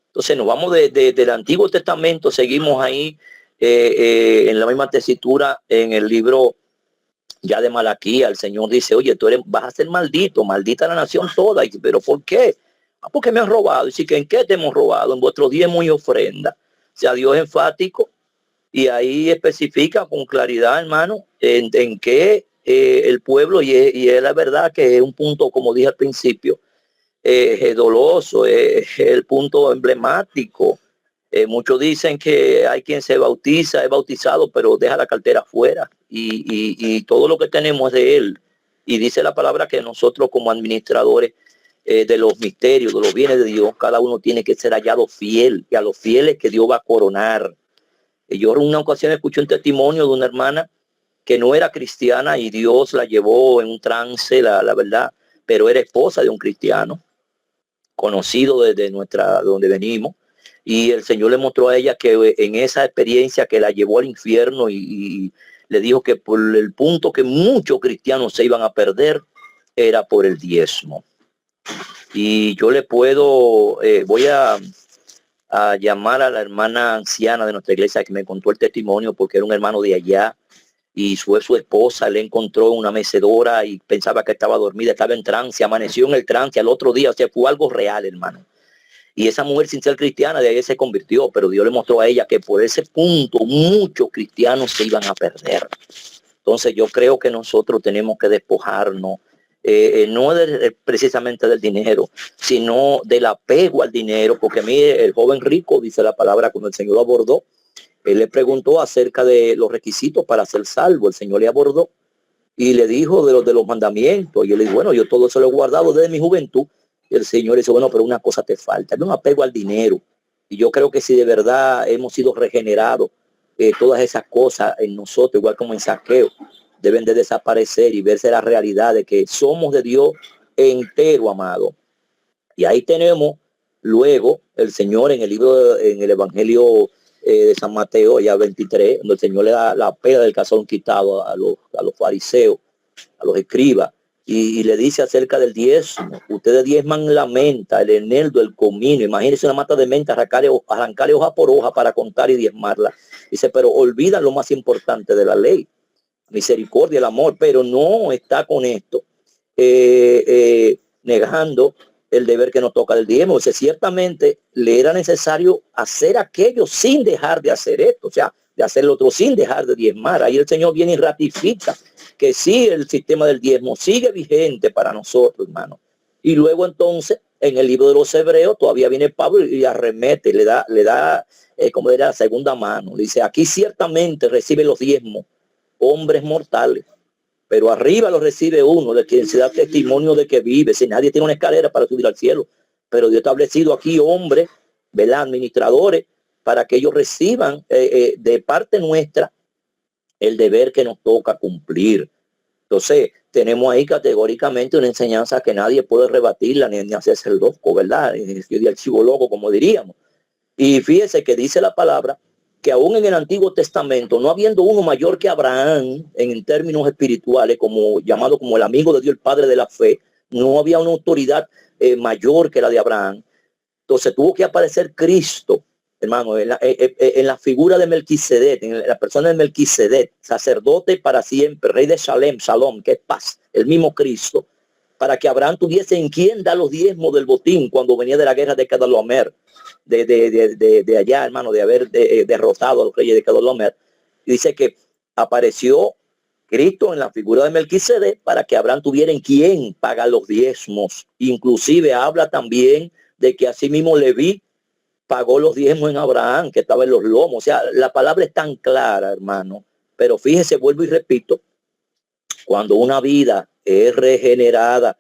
Entonces nos vamos del Antiguo Testamento, seguimos ahí en la misma tesitura en el libro ya de Malaquía. El Señor dice, oye, vas a ser maldito, maldita la nación toda. ¿Pero por qué? Porque me han robado. Y sí, que ¿en qué te hemos robado? En vuestros diezmos y ofrenda. O sea, Dios es enfático y ahí especifica con claridad, hermano, en qué el pueblo, y es la verdad que es un punto, como dije al principio, es doloso, es el punto emblemático. Muchos dicen que hay quien se bautiza, es bautizado, pero deja la cartera afuera, y todo lo que tenemos es de él. Y dice la palabra que nosotros como administradores de los misterios, de los bienes de Dios, cada uno tiene que ser hallado fiel, y a los fieles que Dios va a coronar. Yo en una ocasión escuché un testimonio de una hermana que no era cristiana y Dios la llevó en un trance, la verdad, pero era esposa de un cristiano conocido desde donde venimos, y el Señor le mostró a ella que en esa experiencia que la llevó al infierno, y le dijo que por el punto que muchos cristianos se iban a perder era por el diezmo. Y yo le puedo, voy a llamar a la hermana anciana de nuestra iglesia que me contó el testimonio, porque era un hermano de allá, y fue su esposa, le encontró en una mecedora y pensaba que estaba dormida, estaba en trance, amaneció en el trance al otro día. O sea, fue algo real, hermano. Y esa mujer, sin ser cristiana, de ahí se convirtió, pero Dios le mostró a ella que por ese punto muchos cristianos se iban a perder. Entonces yo creo que nosotros tenemos que despojarnos, no precisamente del dinero, sino del apego al dinero, porque a mí el joven rico, dice la palabra, cuando el Señor lo abordó, él le preguntó acerca de los requisitos para ser salvo. El Señor le abordó y le dijo de los mandamientos, y él le dijo, bueno, yo todo eso lo he guardado desde mi juventud. Y el Señor le dice, bueno, pero una cosa te falta, no un apego al dinero. Y yo creo que si de verdad hemos sido regenerados, todas esas cosas en nosotros, igual como en Zaqueo, deben de desaparecer y verse la realidad de que somos de Dios entero, amado. Y ahí tenemos luego el Señor en el libro, en el Evangelio de San Mateo, ya 23, donde el Señor le da la pega del cazón quitado a los fariseos, a los escribas, y le dice acerca del diezmo. Ustedes diezman la menta, el eneldo, el comino. Imagínense una mata de menta, arrancarle hoja por hoja para contar y diezmarla. Dice, pero olvidan lo más importante de la ley, misericordia, el amor, pero no está con esto negando el deber que nos toca del diezmo. O sea, ciertamente le era necesario hacer aquello sin dejar de hacer esto, o sea, de hacer lo otro sin dejar de diezmar. Ahí el Señor viene y ratifica que sí, el sistema del diezmo sigue vigente para nosotros, hermano. Y luego entonces, en el libro de los Hebreos, todavía viene Pablo y arremete, le da como era la segunda mano. Dice, aquí ciertamente recibe los diezmos hombres mortales, pero arriba lo recibe uno, de quien se da testimonio de que vive. Si nadie tiene una escalera para subir al cielo, pero Dios ha establecido aquí hombres, ¿verdad?, administradores, para que ellos reciban de parte nuestra el deber que nos toca cumplir. Entonces, tenemos ahí categóricamente una enseñanza que nadie puede rebatirla ni hacerse el loco, ¿verdad? El archivo loco, como diríamos. Y fíjese que dice la palabra que aún en el Antiguo Testamento, no habiendo uno mayor que Abraham en términos espirituales, llamado como el amigo de Dios, el padre de la fe, no había una autoridad mayor que la de Abraham. Entonces tuvo que aparecer Cristo, hermano, en la figura de Melquisedec, en la persona de Melquisedec, sacerdote para siempre, rey de Shalom, que es paz, el mismo Cristo, para que Abraham tuviese en quien dar los diezmos del botín cuando venía de la guerra de Kedorlaomer, de allá, hermano, de haber derrotado a los reyes de Kedorlaomer. Y dice que apareció Cristo en la figura de Melquisedec para que Abraham tuviera en quién pagar los diezmos. Inclusive habla también de que asimismo Leví pagó los diezmos en Abraham, que estaba en los lomos. O sea, la palabra es tan clara, hermano. Pero fíjese, vuelvo y repito, cuando una vida es regenerada,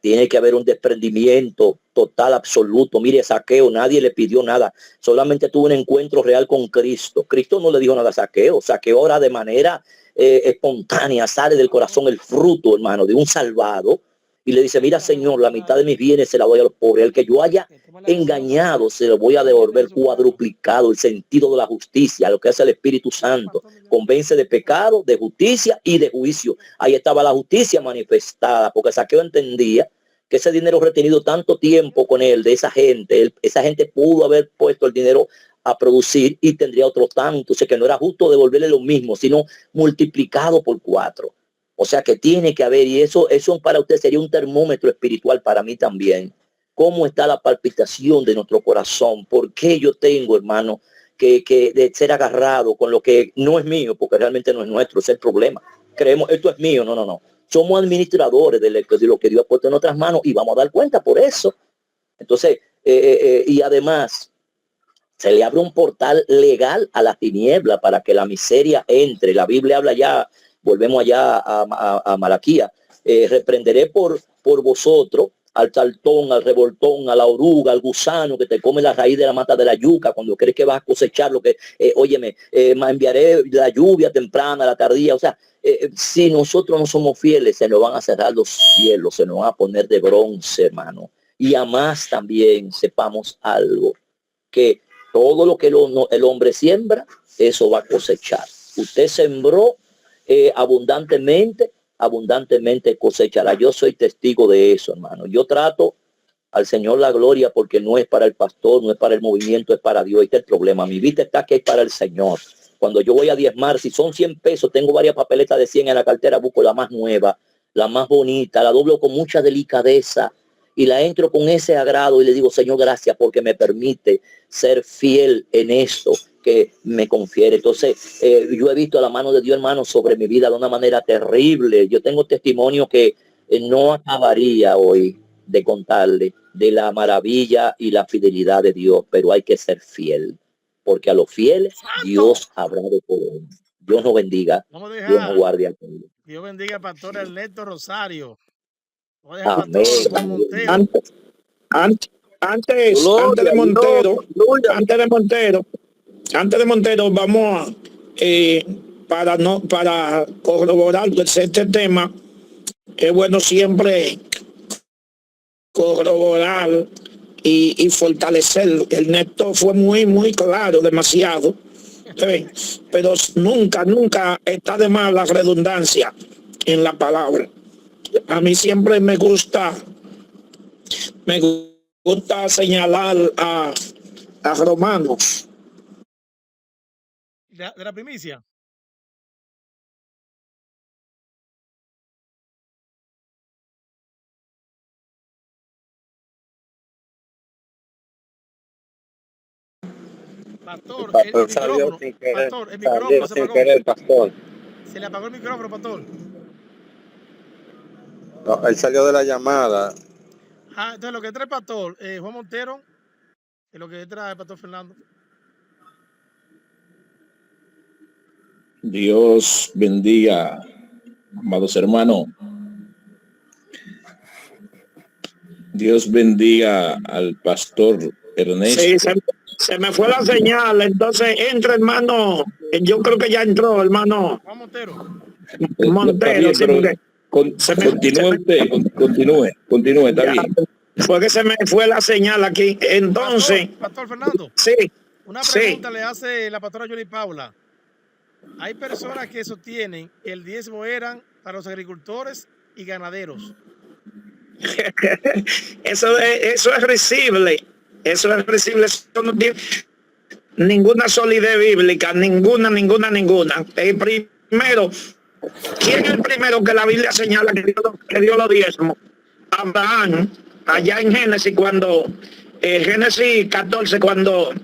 tiene que haber un desprendimiento total, absoluto. Mire, Zaqueo, nadie le pidió nada. Solamente tuvo un encuentro real con Cristo. Cristo no le dijo nada a Zaqueo. Zaqueo ahora de manera espontánea sale del corazón el fruto, hermano, de un salvado. Y le dice, mira, Señor, la mitad de mis bienes se la doy a los pobres. El que yo haya engañado se lo voy a devolver cuadruplicado. El sentido de la justicia, lo que hace el Espíritu Santo. Convence de pecado, de justicia y de juicio. Ahí estaba la justicia manifestada, porque Zaqueo entendía que ese dinero retenido tanto tiempo con él, de esa gente pudo haber puesto el dinero a producir y tendría otro tanto. O sea que no era justo devolverle lo mismo, sino multiplicado por 4. O sea que tiene que haber, y eso para usted sería un termómetro espiritual, para mí también. ¿Cómo está la palpitación de nuestro corazón? ¿Por qué yo tengo, hermano, que de ser agarrado con lo que no es mío? Porque realmente no es nuestro, ese es el problema. Creemos, esto es mío, no. Somos administradores de lo que Dios ha puesto en nuestras manos y vamos a dar cuenta por eso. Entonces, y además, se le abre un portal legal a la tiniebla para que la miseria entre. La Biblia habla ya, volvemos allá a Malaquía, reprenderé por vosotros al saltón, al revoltón, a la oruga, al gusano que te come la raíz de la mata de la yuca cuando crees que vas a cosechar lo que, enviaré la lluvia temprana, la tardía. O sea, si nosotros no somos fieles, se nos van a cerrar los cielos, se nos van a poner de bronce, hermano. Y además también sepamos algo, que todo lo que el hombre siembra, eso va a cosechar. Usted sembró abundantemente cosechará. Yo soy testigo de eso, hermano. Yo trato al Señor la gloria porque no es para el pastor, no es para el movimiento, es para Dios. Este es el problema. Mi vida está que es para el Señor. Cuando yo voy a diezmar, si son 100 pesos, tengo varias papeletas de 100 en la cartera, busco la más nueva, la más bonita, la doblo con mucha delicadeza y la entro con ese agrado y le digo, Señor, gracias porque me permite ser fiel en esto que me confiere. Entonces, yo he visto la mano de Dios, hermano, sobre mi vida de una manera terrible. Yo tengo testimonio que no acabaría hoy de contarle de la maravilla y la fidelidad de Dios, pero hay que ser fiel, porque a los fieles Dios habrá de poder. Dios nos bendiga, Dios nos guarde. Dios bendiga al pastor Ernesto Rosario. Amén. Antes de Montero, vamos para corroborar este tema. Es bueno siempre corroborar y fortalecer. Ernesto fue muy claro, demasiado. Pero nunca está de más la redundancia en la palabra. A mí siempre me gusta señalar a Romanos. ¿De la primicia? Pastor, el micrófono se apagó. Se le apagó el micrófono, pastor. No, él salió de la llamada. Entonces lo que trae el pastor Juan Montero es lo que trae el pastor Fernando. Dios bendiga, amados hermanos. Dios bendiga al pastor Ernesto. Sí, se me fue la señal, entonces entra, hermano. Yo creo que ya entró, hermano. Juan Montero. Montero, continúe, está bien. Fue que se me fue la señal aquí. Entonces, Pastor Fernando. Sí. Una pregunta le hace la pastora Yoli Paula. Hay personas que sostienen que el diezmo eran para los agricultores y ganaderos. Eso es risible. Eso no tiene ninguna solidez bíblica, ninguna. El primero, ¿quién es el primero que la Biblia señala que dio los diezmos? Abraham, allá en Génesis, Génesis 14, cuando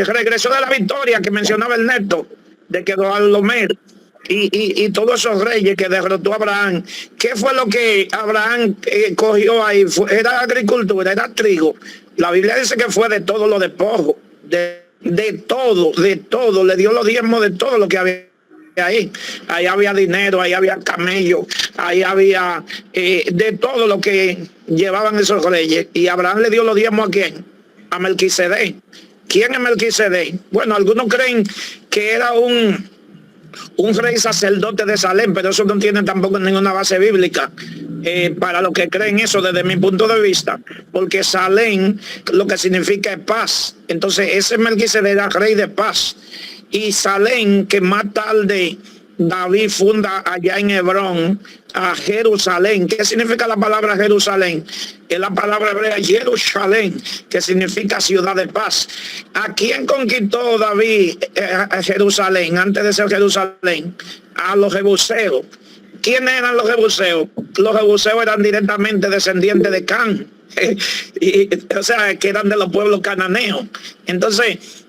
regresó de la victoria que mencionaba Ernesto, de Kedorlaomer y todos esos reyes que derrotó Abraham. ¿Qué fue lo que Abraham cogió ahí? Era agricultura, era trigo. La Biblia dice que fue de todo lo despojos, de todo, le dio los diezmos de todo lo que había ahí. Ahí había dinero, ahí había camello, ahí había de todo lo que llevaban esos reyes. Y Abraham le dio los diezmos ¿a quién? A Melquisedec. ¿Quién es Melquisedec? Bueno, algunos creen que era un rey sacerdote de Salem, pero eso no tiene tampoco ninguna base bíblica para los que creen eso desde mi punto de vista, porque Salem lo que significa es paz. Entonces ese Melquisedec era rey de paz. Y Salem, que más tarde David funda allá en Hebrón a Jerusalén. ¿Qué significa la palabra Jerusalén? Es la palabra hebrea Jerusalén, que significa ciudad de paz. ¿A quién conquistó David a Jerusalén antes de ser Jerusalén? A los jebuseos. ¿Quiénes eran los jebuseos? Los jebuseos eran directamente descendientes de Can, o sea, que eran de los pueblos cananeos. Entonces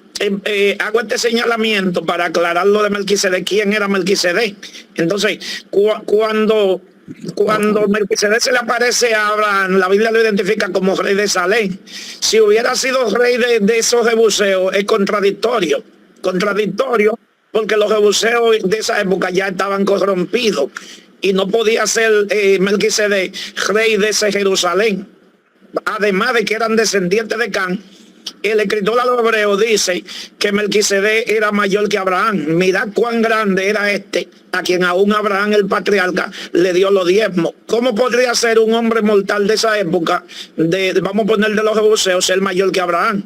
hago este señalamiento para aclarar lo de Melquisedec. ¿Quién era Melquisedec? Entonces, cuando Melquisedec se le aparece a Abraham, la Biblia lo identifica como rey de Salem. Si hubiera sido rey de esos jebuseos, es contradictorio, porque los jebuseos de esa época ya estaban corrompidos y no podía ser Melquisedec rey de ese Jerusalén. Además de que eran descendientes de Can, el escritor a los hebreos dice que Melquisedec era mayor que Abraham. Mirad cuán grande era a quien aún Abraham el patriarca le dio los diezmos. ¿Cómo podría ser un hombre mortal de esa época, vamos a poner de los jebuseos, ser mayor que Abraham?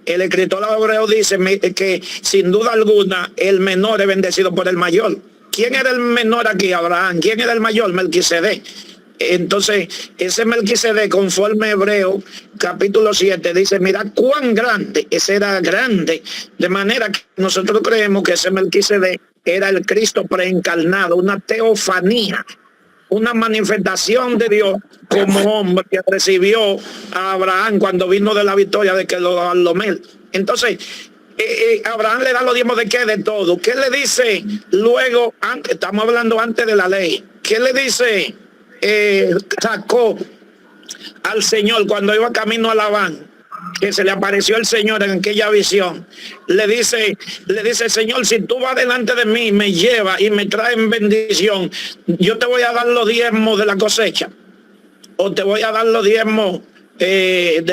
El escritor a los hebreos dice que sin duda alguna el menor es bendecido por el mayor. ¿Quién era el menor aquí? Abraham. ¿Quién era el mayor? Melquisedec. Entonces, ese Melquisedec, conforme Hebreo, capítulo 7, dice, mira cuán grande, ese era grande, de manera que nosotros creemos que ese Melquisedec era el Cristo preencarnado, una teofanía, una manifestación de Dios como hombre que recibió a Abraham cuando vino de la victoria de Kedorlaomer. Entonces, Abraham le da los diezmos de qué, de todo. ¿Qué le dice luego? Estamos hablando antes de la ley. ¿Qué le dice Jacob al Señor cuando iba camino a Labán, que se le apareció el Señor en aquella visión? Le dice Señor, si tú vas delante de mí, me llevas y me traes bendición, yo te voy a dar los diezmos de la cosecha, o te voy a dar los diezmos del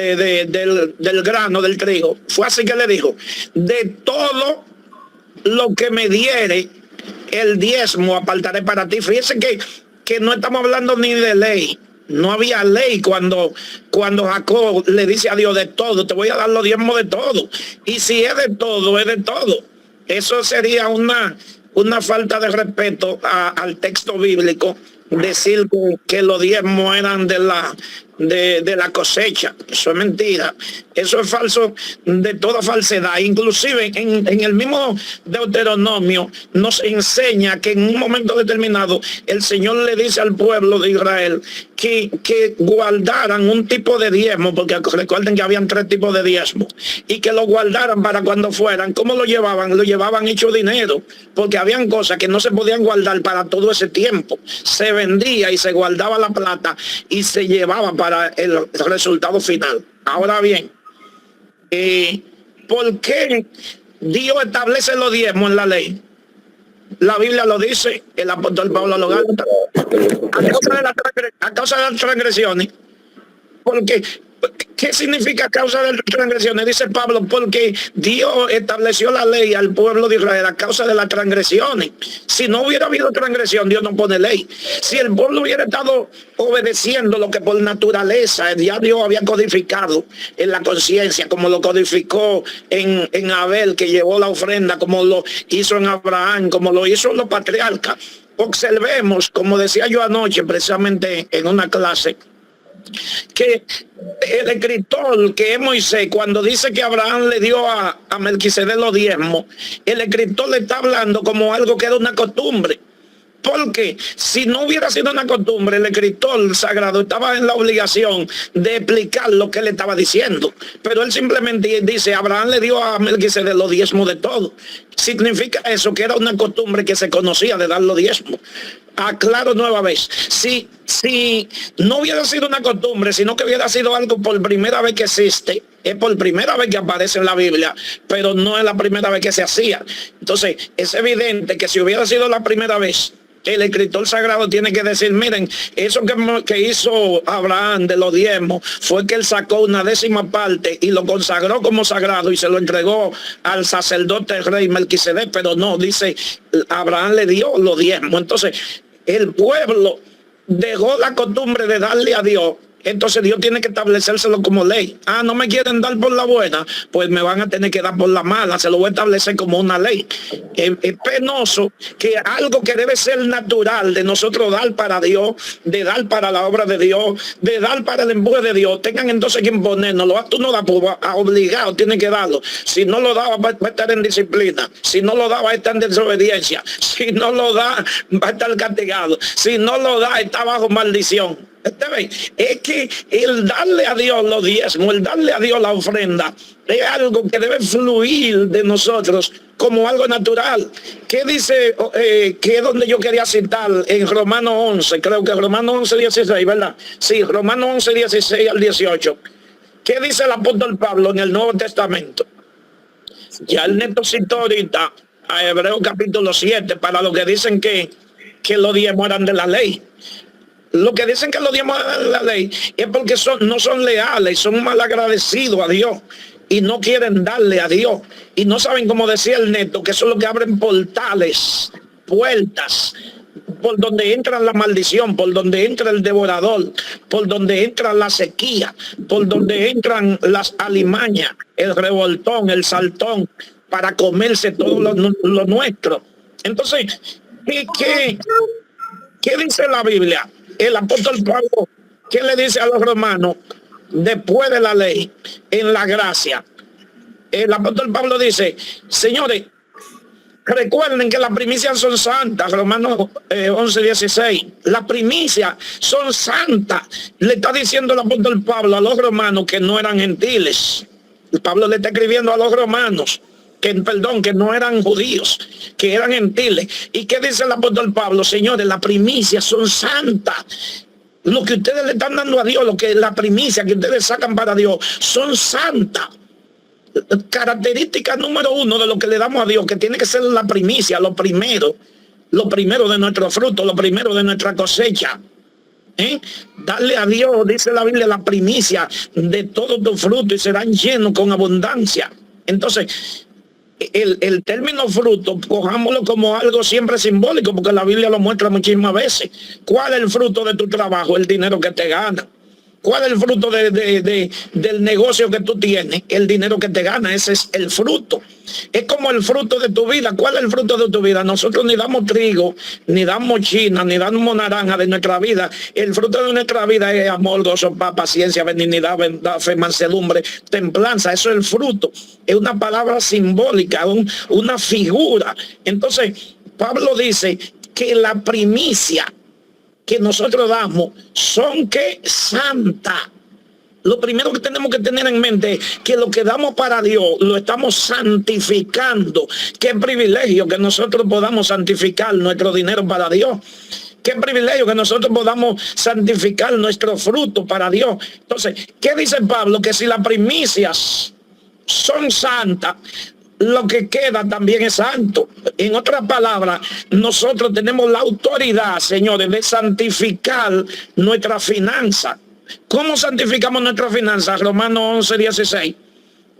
grano, del trigo. Fue así que le dijo, de todo lo que me diere el diezmo apartaré para ti. Fíjese que no estamos hablando ni de ley. No había ley cuando Jacob le dice a Dios, de todo, te voy a dar los diezmos de todo. Y si es de todo, es de todo. Eso sería una falta de respeto al texto bíblico, decir que los diezmos eran de la cosecha. Eso es mentira. Eso es falso de toda falsedad. Inclusive en el mismo Deuteronomio nos enseña que en un momento determinado el Señor le dice al pueblo de Israel que guardaran un tipo de diezmo, porque recuerden que habían 3 tipos de diezmo, y que lo guardaran para cuando fueran. ¿Cómo lo llevaban? Lo llevaban hecho dinero, porque habían cosas que no se podían guardar para todo ese tiempo. Se vendía y se guardaba la plata y se llevaba para el resultado final. Ahora bien, ¿por qué Dios establece los diezmos en la ley? La Biblia lo dice, el apóstol Pablo lo gasta. A causa de las transgresiones. Porque, ¿qué significa causa de las transgresiones? Dice Pablo, porque Dios estableció la ley al pueblo de Israel a causa de las transgresiones. Si no hubiera habido transgresión, Dios no pone ley. Si el pueblo hubiera estado obedeciendo lo que por naturaleza ya Dios había codificado en la conciencia, como lo codificó en Abel, que llevó la ofrenda, como lo hizo en Abraham, como lo hizo en los patriarcas. Observemos, como decía yo anoche precisamente en una clase, que el escritor, que es Moisés, cuando dice que Abraham le dio a Melquisedec los diezmos, el escritor le está hablando como algo que era una costumbre. Porque si no hubiera sido una costumbre, el escritor sagrado estaba en la obligación de explicar lo que él estaba diciendo. Pero él simplemente dice, Abraham le dio a Melquisedec los diezmos de todo. Significa eso, que era una costumbre que se conocía de dar los diezmos. Aclaro nueva vez, si no hubiera sido una costumbre, sino que hubiera sido algo por primera vez que existe, es por primera vez que aparece en la Biblia, pero no es la primera vez que se hacía. Entonces, es evidente que si hubiera sido la primera vez, el escritor sagrado tiene que decir, miren, eso que hizo Abraham de los diezmos fue que él sacó una 10ª parte y lo consagró como sagrado y se lo entregó al sacerdote rey Melquisedec, pero no, dice, Abraham le dio los diezmos. Entonces, el pueblo dejó la costumbre de darle a Dios. Entonces Dios tiene que establecérselo como ley. Ah, no me quieren dar por la buena, pues me van a tener que dar por la mala. Se lo voy a establecer como una ley. Es penoso que algo que debe ser natural de nosotros dar para Dios, de dar para la obra de Dios, de dar para el empuje de Dios, tengan entonces que imponérnoslo. Tú no das, pues, obligado, tiene que darlo. Si no lo da, va a estar en disciplina. Si no lo da, va a estar en desobediencia. Si no lo da, va a estar castigado. Si no lo da, está bajo maldición. Es que el darle a Dios los diezmos, el darle a Dios la ofrenda, es algo que debe fluir de nosotros como algo natural. ¿Qué dice? Que es donde yo quería citar en Romanos 11, creo que Romanos 11, 16, ¿verdad? Sí, Romanos 11, 16 al 18. ¿Qué dice el apóstol Pablo en el Nuevo Testamento? Ya el Neto citó ahorita a Hebreos capítulo 7, para los que dicen que los diezmos eran de la ley. Lo que dicen que los diezmos de la ley es porque no son leales, son malagradecidos a Dios y no quieren darle a Dios. Y no saben, como decía el Neto, que eso es lo que abren portales, puertas, por donde entra la maldición, por donde entra el devorador, por donde entra la sequía, por donde entran las alimañas, el revoltón, el saltón, para comerse todo lo nuestro. Entonces, ¿qué dice la Biblia? El apóstol Pablo, ¿qué le dice a los romanos? Después de la ley, en la gracia. El apóstol Pablo dice, señores, recuerden que las primicias son santas. Romanos 11, 16. Las primicias son santas. Le está diciendo el apóstol Pablo a los romanos que no eran gentiles. Pablo le está escribiendo a los romanos que no eran judíos, que eran gentiles. ¿Y qué dice el apóstol Pablo? Señores, las primicias son santas. Lo que ustedes le están dando a Dios, la primicia que ustedes sacan para Dios, son santas. Característica número 1 de lo que le damos a Dios, que tiene que ser la primicia, lo primero de nuestro fruto, lo primero de nuestra cosecha. Darle a Dios, dice la Biblia, la primicia de todo tu fruto y serán llenos con abundancia. Entonces, el término fruto, cojámoslo como algo siempre simbólico, porque la Biblia lo muestra muchísimas veces. ¿Cuál es el fruto de tu trabajo? El dinero que te gana. ¿Cuál es el fruto del negocio que tú tienes? El dinero que te gana, ese es el fruto. Es como el fruto de tu vida. ¿Cuál es el fruto de tu vida? Nosotros ni damos trigo, ni damos china, ni damos naranja de nuestra vida. El fruto de nuestra vida es amor, gozo, paz, paciencia, benignidad, verdad, fe, mansedumbre, templanza. Eso es el fruto. Es una palabra simbólica, una figura. Entonces, Pablo dice que la primicia que nosotros damos son que santa. Lo primero que tenemos que tener en mente es que lo que damos para Dios lo estamos santificando. Qué privilegio que nosotros podamos santificar nuestro dinero para Dios. Qué privilegio que nosotros podamos santificar nuestro fruto para Dios. Entonces, ¿qué dice Pablo? Que si las primicias son santas, lo que queda también es santo. En otras palabras, nosotros tenemos la autoridad, señores, de santificar nuestra finanza. ¿Cómo santificamos nuestra finanza? Romanos 11, 16.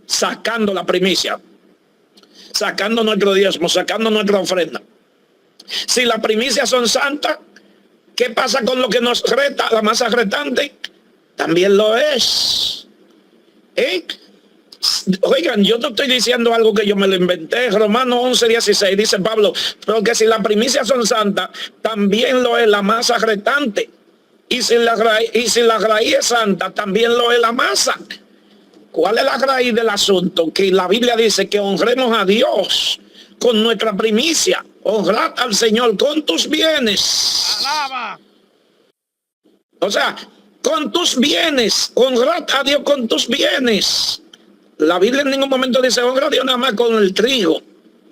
Sacando la primicia, sacando nuestro diezmo, sacando nuestra ofrenda. Si las primicias son santas, ¿qué pasa con lo que nos reta? La masa retante también lo es. Oigan, yo no estoy diciendo algo que yo me lo inventé. Romanos 11, 16 dice Pablo, porque si las primicias son santas, también lo es la masa retante. Y si la raíz es santa, también lo es la masa. ¿Cuál es la raíz del asunto? Que la Biblia dice que honremos a Dios con nuestra primicia. Honrad al Señor con tus bienes. Alaba. O sea, con tus bienes. Honrad a Dios con tus bienes. La Biblia en ningún momento dice honra a Dios nada más con el trigo.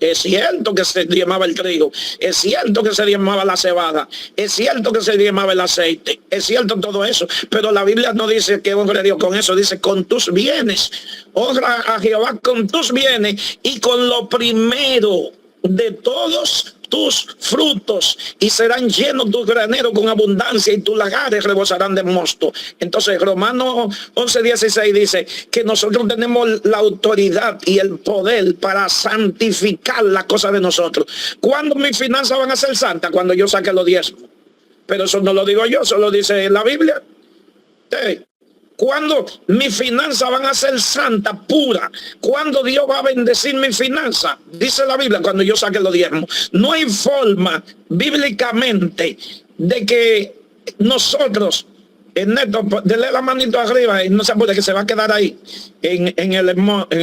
Es cierto que se diezmaba el trigo, es cierto que se diezmaba la cebada, es cierto que se diezmaba el aceite, es cierto todo eso, pero la Biblia no dice que honre a Dios con eso, dice con tus bienes. Honra a Jehová con tus bienes y con lo primero de todos tus frutos, y serán llenos tus graneros con abundancia, y tus lagares rebosarán de mosto. Entonces Romanos 11:16 dice que nosotros tenemos la autoridad y el poder para santificar las cosas de nosotros. ¿Cuándo mis finanzas van a ser santas? Cuando yo saque los diezmos. Pero eso no lo digo yo, eso lo dice la Biblia. Cuando mis finanzas van a ser santas, puras. Cuando Dios va a bendecir mis finanzas, dice la Biblia, cuando yo saque los diezmos. No hay forma bíblicamente de que nosotros, Ernesto, dele la manito arriba y no se apure que se va a quedar ahí en el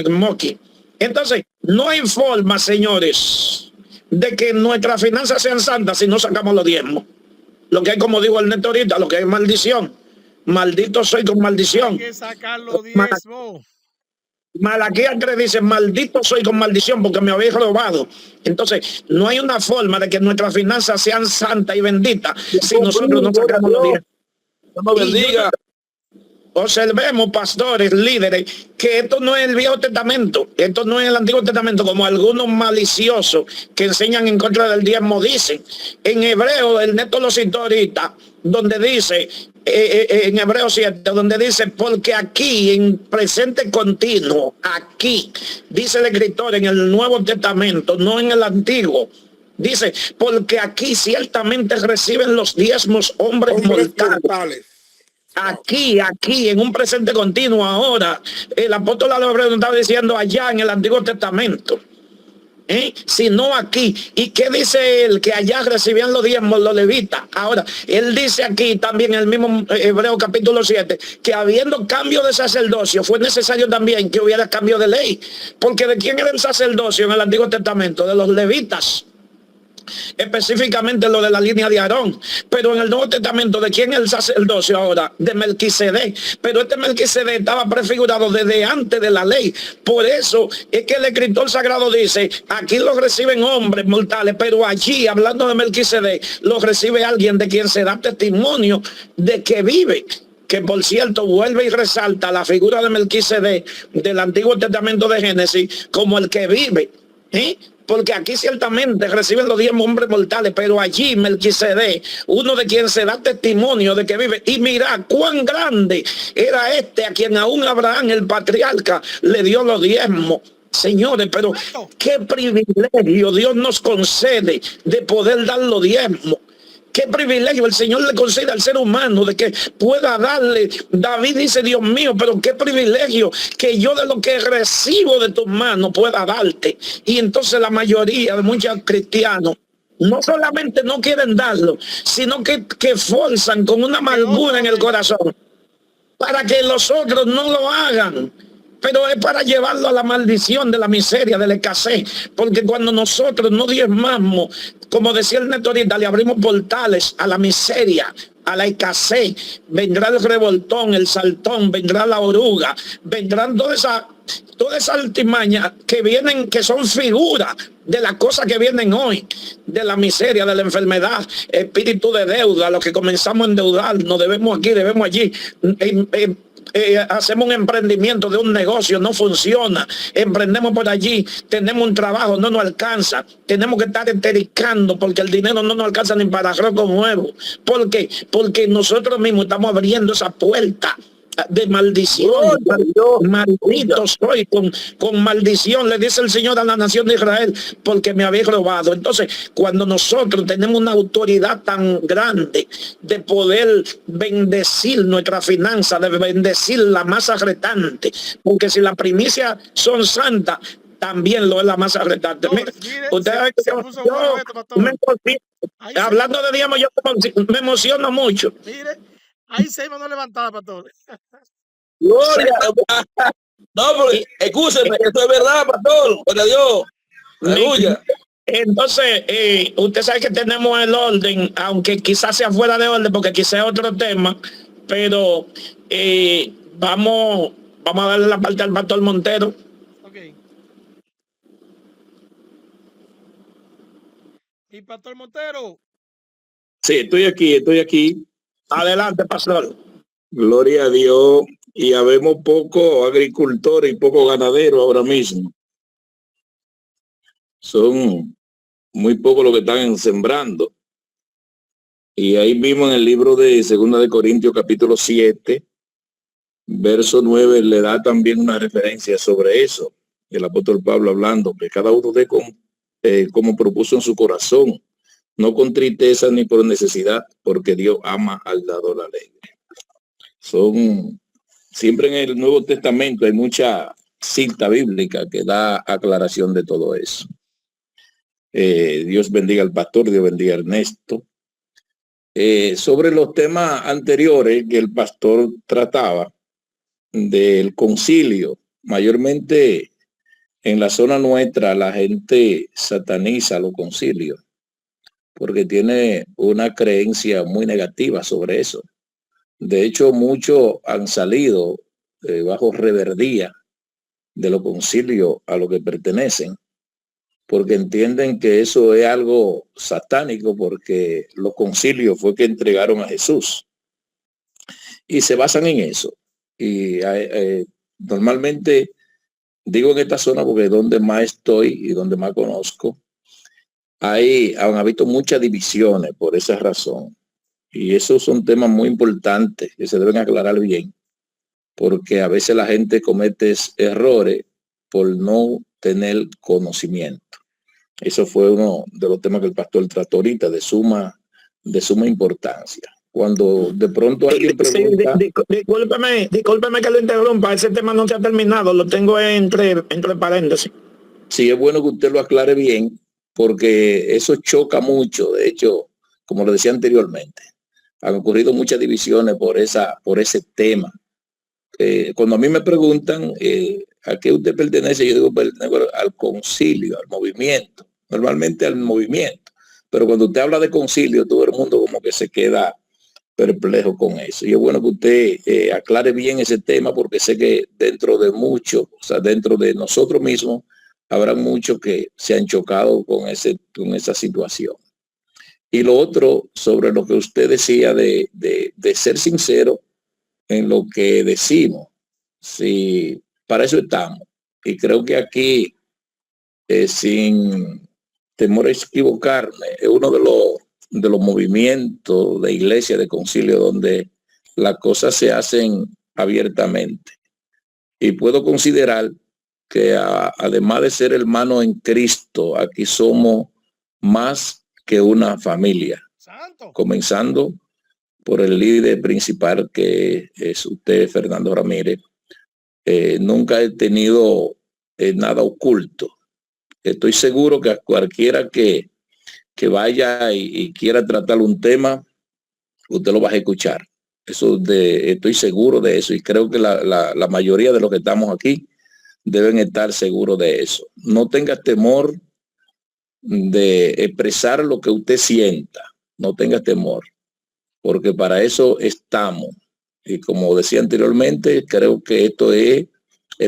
moqui. Entonces, no hay forma, señores, de que nuestras finanzas sean santas si no sacamos los diezmos. Lo que hay, como digo Ernesto ahorita, lo que hay es maldición. Maldito soy con maldición. Hay que sacar los diezmos. Malaquías 3 dice, maldito soy con maldición porque me habéis robado. Entonces, no hay una forma de que nuestras finanzas sean santas y benditas si nosotros no sacamos los diezmos. Dios nos bendiga. Observemos, pastores, líderes, que esto no es el Viejo Testamento, esto no es el Antiguo Testamento, como algunos maliciosos que enseñan en contra del diezmo dicen. En Hebreo, Ernesto lo citó ahorita, donde dice, en Hebreo 7, donde dice, porque aquí, en presente continuo, aquí, dice el escritor en el Nuevo Testamento, no en el Antiguo, dice, porque aquí ciertamente reciben los diezmos hombres mortales. Aquí, en un presente continuo ahora. El apóstol a los hebreos no estaba diciendo allá en el Antiguo Testamento, sino aquí. ¿Y qué dice él? Que allá recibían los diezmos los levitas. Ahora, él dice aquí también en el mismo Hebreo capítulo 7, que habiendo cambio de sacerdocio, fue necesario también que hubiera cambio de ley. Porque ¿de quién era el sacerdocio en el Antiguo Testamento? De los levitas. Específicamente lo de la línea de Aarón, pero en el Nuevo Testamento, ¿de quién es el sacerdocio ahora? De Melquisedec. Pero este Melquisedec estaba prefigurado desde antes de la ley. Por eso es que el escritor sagrado dice, aquí lo reciben hombres mortales, pero allí, hablando de Melquisedec, lo recibe alguien de quien se da testimonio de que vive. Que por cierto vuelve y resalta la figura de Melquisedec del Antiguo Testamento de Génesis como el que vive, porque aquí ciertamente reciben los diezmos hombres mortales, pero allí Melquisedec, uno de quien se da testimonio de que vive. Y mira cuán grande era este a quien aún Abraham, el patriarca, le dio los diezmos. Señores, pero qué privilegio Dios nos concede de poder dar los diezmos. Qué privilegio el Señor le concede al ser humano de que pueda darle. David dice, Dios mío, pero qué privilegio que yo de lo que recibo de tus manos pueda darte. Y entonces la mayoría de muchos cristianos no solamente no quieren darlo, sino que forzan con una amargura en el corazón para que los otros no lo hagan. Pero es para llevarlo a la maldición de la miseria, de la escasez. Porque cuando nosotros no diezmamos, como decía el Neto ahorita, le abrimos portales a la miseria, a la escasez. Vendrá el revoltón, el saltón, vendrá la oruga, vendrán toda esa altimaña que vienen, que son figuras de las cosas que vienen hoy, de la miseria, de la enfermedad, espíritu de deuda, los que comenzamos a endeudar, nos debemos aquí, debemos allí. Hacemos un emprendimiento de un negocio, no funciona, emprendemos por allí, tenemos un trabajo, no nos alcanza, tenemos que estar entericando porque el dinero no nos alcanza ni para arroz con huevo. ¿Por qué? Porque nosotros mismos estamos abriendo esa puerta de maldición. Maldito soy con maldición, le dice el Señor a la nación de Israel, porque me habéis robado. Entonces, cuando nosotros tenemos una autoridad tan grande de poder bendecir nuestra finanza, de bendecir la masa retante, porque si las primicias son santas, también lo es la masa retante. Hablando de diezmos, yo me emociono mucho. Mire, hay 6 manos levantadas, pastor. Gloria. No, porque, escúcheme, esto es verdad, pastor. Por Dios. Aleluya. Entonces, usted sabe que tenemos el orden, aunque quizás sea fuera de orden, porque quizás es otro tema, pero vamos a darle la parte al pastor Montero. Ok. ¿Y pastor Montero? Sí, estoy aquí. Adelante, pastor. Gloria a Dios. Y habemos pocos agricultores y pocos ganaderos ahora mismo. Son muy pocos los que están sembrando. Y ahí mismo en el libro de 2 de Corintios capítulo 7, verso 9, le da también una referencia sobre eso. El apóstol Pablo hablando que cada uno dé como propuso en su corazón, no con tristeza ni por necesidad, porque Dios ama al dador alegre. Siempre en el Nuevo Testamento hay mucha cita bíblica que da aclaración de todo eso. Dios bendiga al pastor, Dios bendiga a Ernesto. Sobre los temas anteriores que el pastor trataba del concilio, mayormente en la zona nuestra la gente sataniza los concilios porque tiene una creencia muy negativa sobre eso. De hecho, muchos han salido bajo reverdía de los concilios a lo que pertenecen, porque entienden que eso es algo satánico, porque los concilios fue que entregaron a Jesús. Y se basan en eso. Y normalmente, digo en esta zona porque es donde más estoy y donde más conozco, han habido muchas divisiones por esa razón. Y esos son temas muy importantes que se deben aclarar bien, porque a veces la gente comete errores por no tener conocimiento. Eso fue uno de los temas que el pastor trató ahorita, de suma importancia. Cuando de pronto alguien pregunta... Discúlpeme que lo interrumpa, ese tema no se ha terminado, lo tengo entre paréntesis. Sí, es bueno que usted lo aclare bien, porque eso choca mucho. De hecho, como lo decía anteriormente, han ocurrido muchas divisiones por ese tema. Cuando a mí me preguntan a qué usted pertenece, yo digo pertenezco al concilio, al movimiento, normalmente al movimiento. Pero cuando usted habla de concilio, todo el mundo como que se queda perplejo con eso. Y es bueno que usted aclare bien ese tema, porque sé que dentro de muchos, o sea, dentro de nosotros mismos, habrá muchos que se han chocado con esa situación. Y lo otro, sobre lo que usted decía de ser sincero en lo que decimos. Sí, para eso estamos. Y creo que aquí, sin temor a equivocarme, es uno de los movimientos de iglesia, de concilio, donde las cosas se hacen abiertamente. Y puedo considerar que además de ser hermanos en Cristo, aquí somos más que una familia. Santo. Comenzando por el líder principal, que es usted, Fernando Ramírez. Nunca he tenido nada oculto. Estoy seguro que a cualquiera que vaya y quiera tratar un tema, usted lo va a escuchar. Estoy seguro de eso, y creo que la mayoría de los que estamos aquí deben estar seguros de eso. No tenga temor de expresar lo que usted sienta. No tenga temor, porque para eso estamos. Y como decía anteriormente, creo que esto es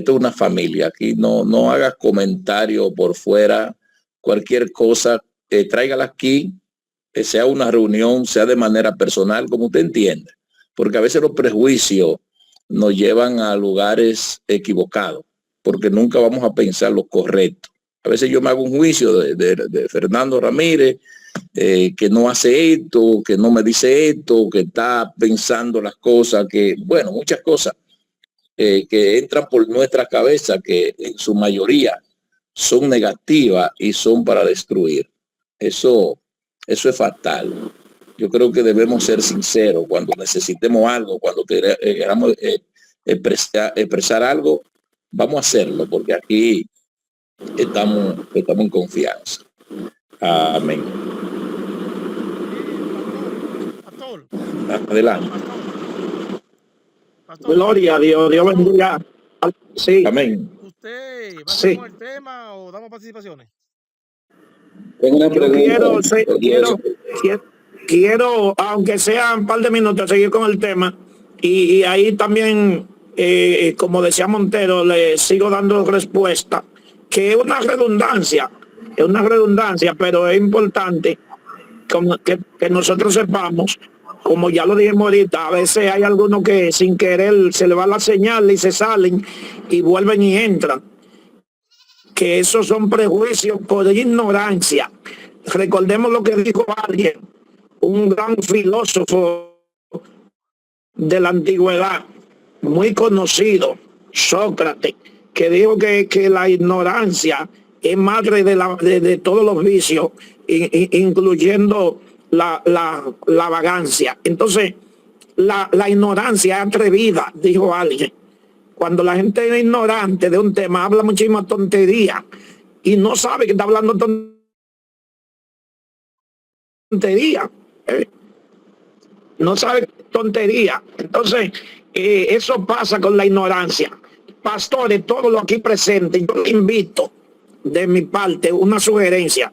una familia. Aquí no hagas comentarios por fuera, cualquier cosa, tráigala aquí, sea una reunión, sea de manera personal, como usted entiende. Porque a veces los prejuicios nos llevan a lugares equivocados, porque nunca vamos a pensar lo correcto. A veces yo me hago un juicio de Fernando Ramírez, que no hace esto, que no me dice esto, que está pensando las cosas, que, bueno, muchas cosas que entran por nuestra cabeza, que en su mayoría son negativas y son para destruir. Eso es fatal. Yo creo que debemos ser sinceros cuando necesitemos algo, cuando queramos expresar algo, vamos a hacerlo, porque aquí estamos en confianza. Amén. Pastor. Adelante. Pastor. Gloria a Dios, Dios bendiga. Sí. Amén. ¿Usted va a seguir con el tema o damos participaciones? Tengo una Yo pregunta. quiero, aunque sea un par de minutos, seguir con el tema. Y ahí también, como decía Montero, le sigo dando respuesta, que es una redundancia, pero es importante que nosotros sepamos, como ya lo dijimos ahorita, a veces hay algunos que sin querer se le va la señal y se salen y vuelven y entran, que esos son prejuicios por ignorancia. Recordemos lo que dijo alguien, un gran filósofo de la antigüedad, muy conocido, Sócrates, que dijo que la ignorancia es madre de todos los vicios, incluyendo la vagancia. Entonces, la ignorancia es atrevida, dijo alguien. Cuando la gente es ignorante de un tema, habla muchísima tontería y no sabe que está hablando tontería. No sabe tontería. Entonces, eso pasa con la ignorancia. Pastores, todos los aquí presentes, yo les invito de mi parte una sugerencia.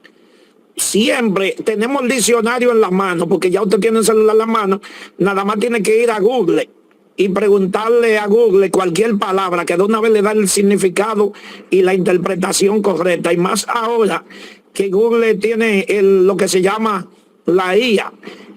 Siempre tenemos el diccionario en la mano, porque ya usted tiene el celular en la mano, nada más tiene que ir a Google y preguntarle a Google cualquier palabra que de una vez le da el significado y la interpretación correcta. Y más ahora que Google tiene lo que se llama la IA.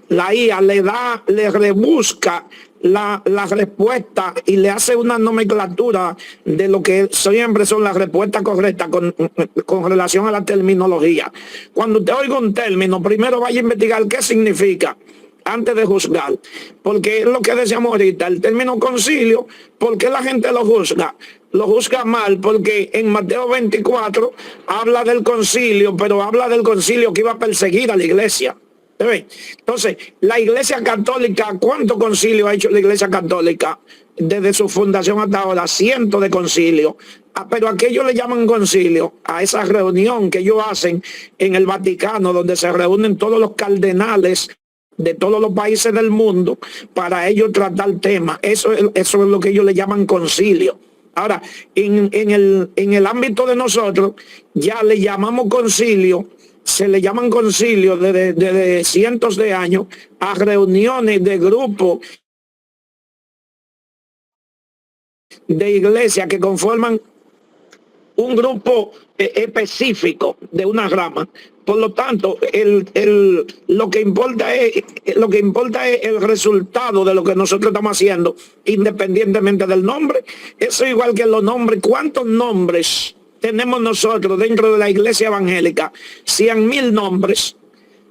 La IA le rebusca la respuesta y le hace una nomenclatura de lo que siempre son las respuestas correctas con relación a la terminología. Cuando usted oiga un término, primero vaya a investigar qué significa antes de juzgar, porque es lo que decíamos ahorita, el término concilio. ¿Por qué la gente lo juzga? Lo juzga mal porque en Mateo 24 habla del concilio, pero habla del concilio que iba a perseguir a la iglesia. Entonces, la Iglesia Católica, ¿cuántos concilios ha hecho la Iglesia Católica desde su fundación hasta ahora? Cientos de concilios. Pero a qué ellos le llaman concilio, a esa reunión que ellos hacen en el Vaticano, donde se reúnen todos los cardenales de todos los países del mundo para ellos tratar temas. Eso es lo que ellos le llaman concilio. Ahora, en el ámbito de nosotros, ya le llamamos concilio. Se le llaman concilios desde cientos de años a reuniones de grupos de iglesia que conforman un grupo específico de una rama. Por lo tanto, lo que importa es el resultado de lo que nosotros estamos haciendo, independientemente del nombre. Eso es igual que los nombres. ¿Cuántos nombres tenemos nosotros dentro de la iglesia evangélica? 100,000 nombres.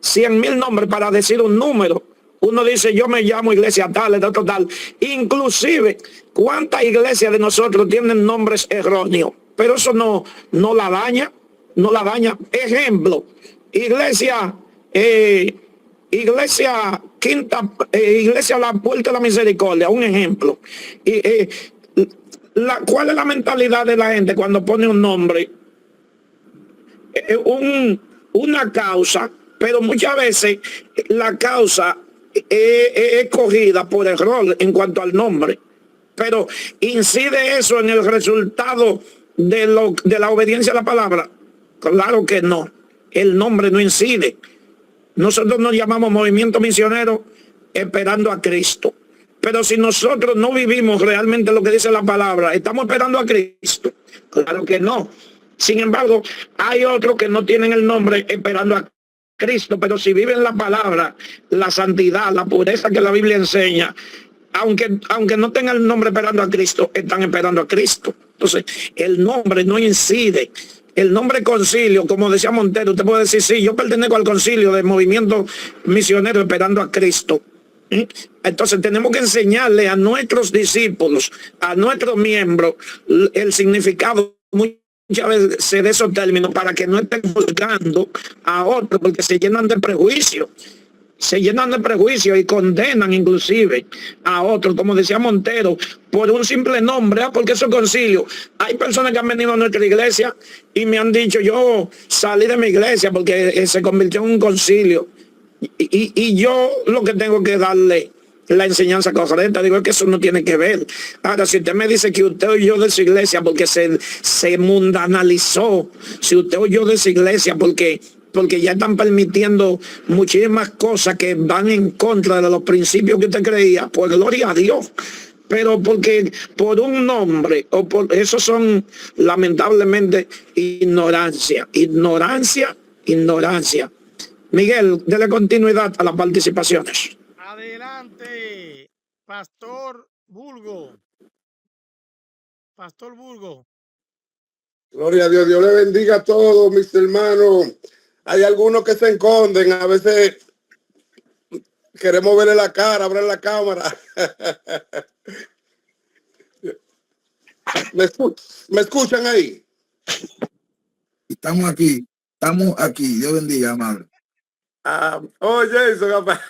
100,000 nombres para decir un número. Uno dice, yo me llamo iglesia tal, el otro tal. Inclusive, ¿cuántas iglesias de nosotros tienen nombres erróneos? Pero eso no la daña, no la daña. Ejemplo, iglesia Iglesia La Puerta de la Misericordia, un ejemplo. ¿Cuál es la mentalidad de la gente cuando pone un nombre? Una causa, pero muchas veces la causa es escogida por error en cuanto al nombre. Pero ¿incide eso en el resultado de la obediencia a la palabra? Claro que no. El nombre no incide. Nosotros nos llamamos Movimiento Misionero Esperando a Cristo. Pero si nosotros no vivimos realmente lo que dice la palabra, ¿estamos esperando a Cristo? Claro que no. Sin embargo, hay otros que no tienen el nombre Esperando a Cristo, pero si viven la palabra, la santidad, la pureza que la Biblia enseña, aunque no tengan el nombre Esperando a Cristo, están esperando a Cristo. Entonces, el nombre no incide. El nombre concilio, como decía Montero, usted puede decir, sí, yo pertenezco al concilio del Movimiento Misionero Esperando a Cristo. Entonces tenemos que enseñarle a nuestros discípulos, a nuestros miembros, el significado muchas veces de esos términos, para que no estén juzgando a otros, porque se llenan de prejuicios. Se llenan de prejuicios y condenan inclusive a otros, como decía Montero, por un simple nombre, porque eso es concilio. Hay personas que han venido a nuestra iglesia y me han dicho, yo salí de mi iglesia porque se convirtió en un concilio. Y yo lo que tengo que darle la enseñanza correcta, digo, es que eso no tiene que ver. Ahora, si usted me dice que usted oyó de su iglesia porque se mundanalizó, si usted oyó de su iglesia porque porque ya están permitiendo muchísimas cosas que van en contra de los principios que usted creía, pues gloria a Dios. Pero porque por un nombre, o por eso son lamentablemente ignorancia. Miguel, dele continuidad a las participaciones. Adelante, Pastor Burgo. Pastor Burgo. Gloria a Dios, Dios le bendiga a todos mis hermanos. Hay algunos que se esconden, a veces queremos verle la cara, abrir la cámara. ¿Me escuchan ahí? Estamos aquí, Dios bendiga, amado. Oye, eso, papá.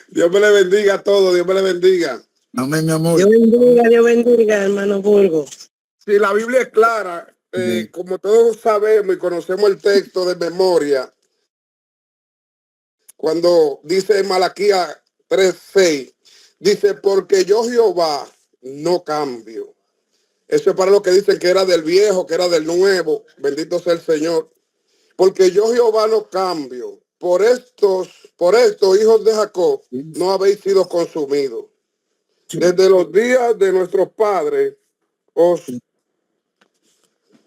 Dios me le bendiga a todos, Dios me le bendiga. Amén, mi amor. Dios bendiga, hermano Burgo. Sí, la Biblia es clara, como todos sabemos y conocemos el texto de memoria, cuando dice en Malaquías 3:6, dice, porque yo Jehová no cambio. Eso es para los que dicen que era del viejo, que era del nuevo, bendito sea el Señor. Porque yo Jehová no cambio. Por estos hijos de Jacob no habéis sido consumidos. Desde los días de nuestros padres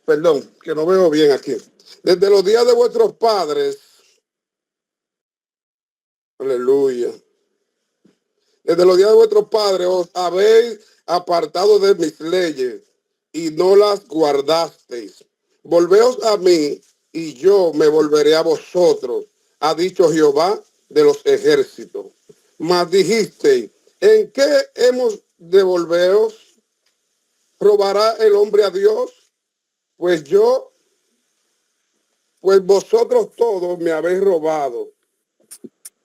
perdón, que no veo bien aquí. Desde los días de vuestros padres, aleluya. Desde los días de vuestros padres os habéis apartado de mis leyes y no las guardasteis. Volveos a mí y yo me volveré a vosotros, ha dicho Jehová de los ejércitos. Mas dijisteis, ¿en qué hemos de volveros? ¿Robará el hombre a Dios? Pues vosotros todos me habéis robado.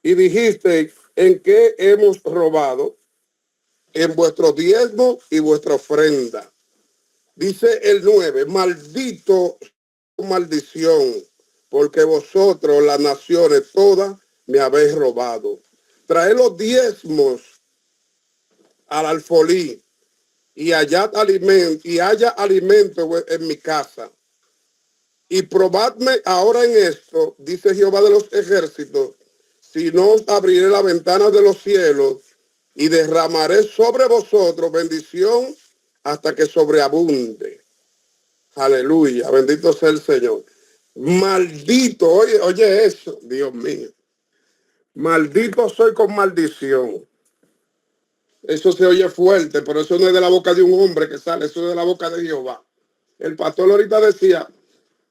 Y dijisteis, ¿en qué hemos robado? En vuestro diezmo y vuestra ofrenda. Dice el 9, maldito maldición, porque vosotros, las naciones todas, me habéis robado. Traed los diezmos al alfolí y haya alimento en mi casa. Y probadme ahora en esto, dice Jehová de los ejércitos, si no os abriré la ventana de los cielos y derramaré sobre vosotros bendición hasta que sobreabunde. Aleluya, bendito sea el Señor. Maldito, oye eso, Dios mío. Maldito soy con maldición. Eso se oye fuerte, pero eso no es de la boca de un hombre que sale, eso es de la boca de Jehová. El pastor ahorita decía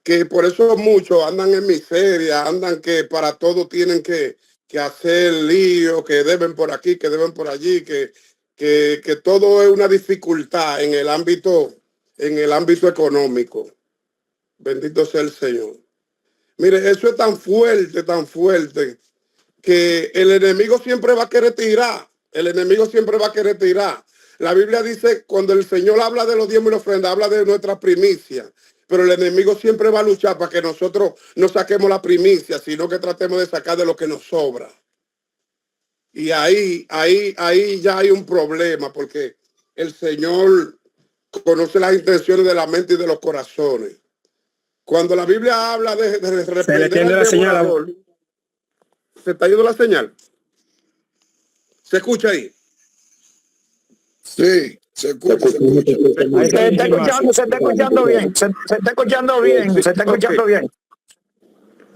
que por eso muchos andan en miseria, andan que para todo tienen que hacer lío, que deben por aquí, que deben por allí, que todo es una dificultad en el ámbito económico. Bendito sea el Señor. Mire, eso es tan fuerte, que el enemigo siempre va a querer tirar. El enemigo siempre va a querer tirar. La Biblia dice, cuando el Señor habla de los diezmos y la ofrenda, habla de nuestra primicia. Pero el enemigo siempre va a luchar para que nosotros no saquemos la primicia, sino que tratemos de sacar de lo que nos sobra. Y ahí ya hay un problema, porque el Señor conoce las intenciones de la mente y de los corazones. Cuando la Biblia habla de reprender al devorador, ¿se está yendo la señal? ¿Se escucha ahí? Sí, se escucha. Se está escuchando bien. Se está escuchando bien.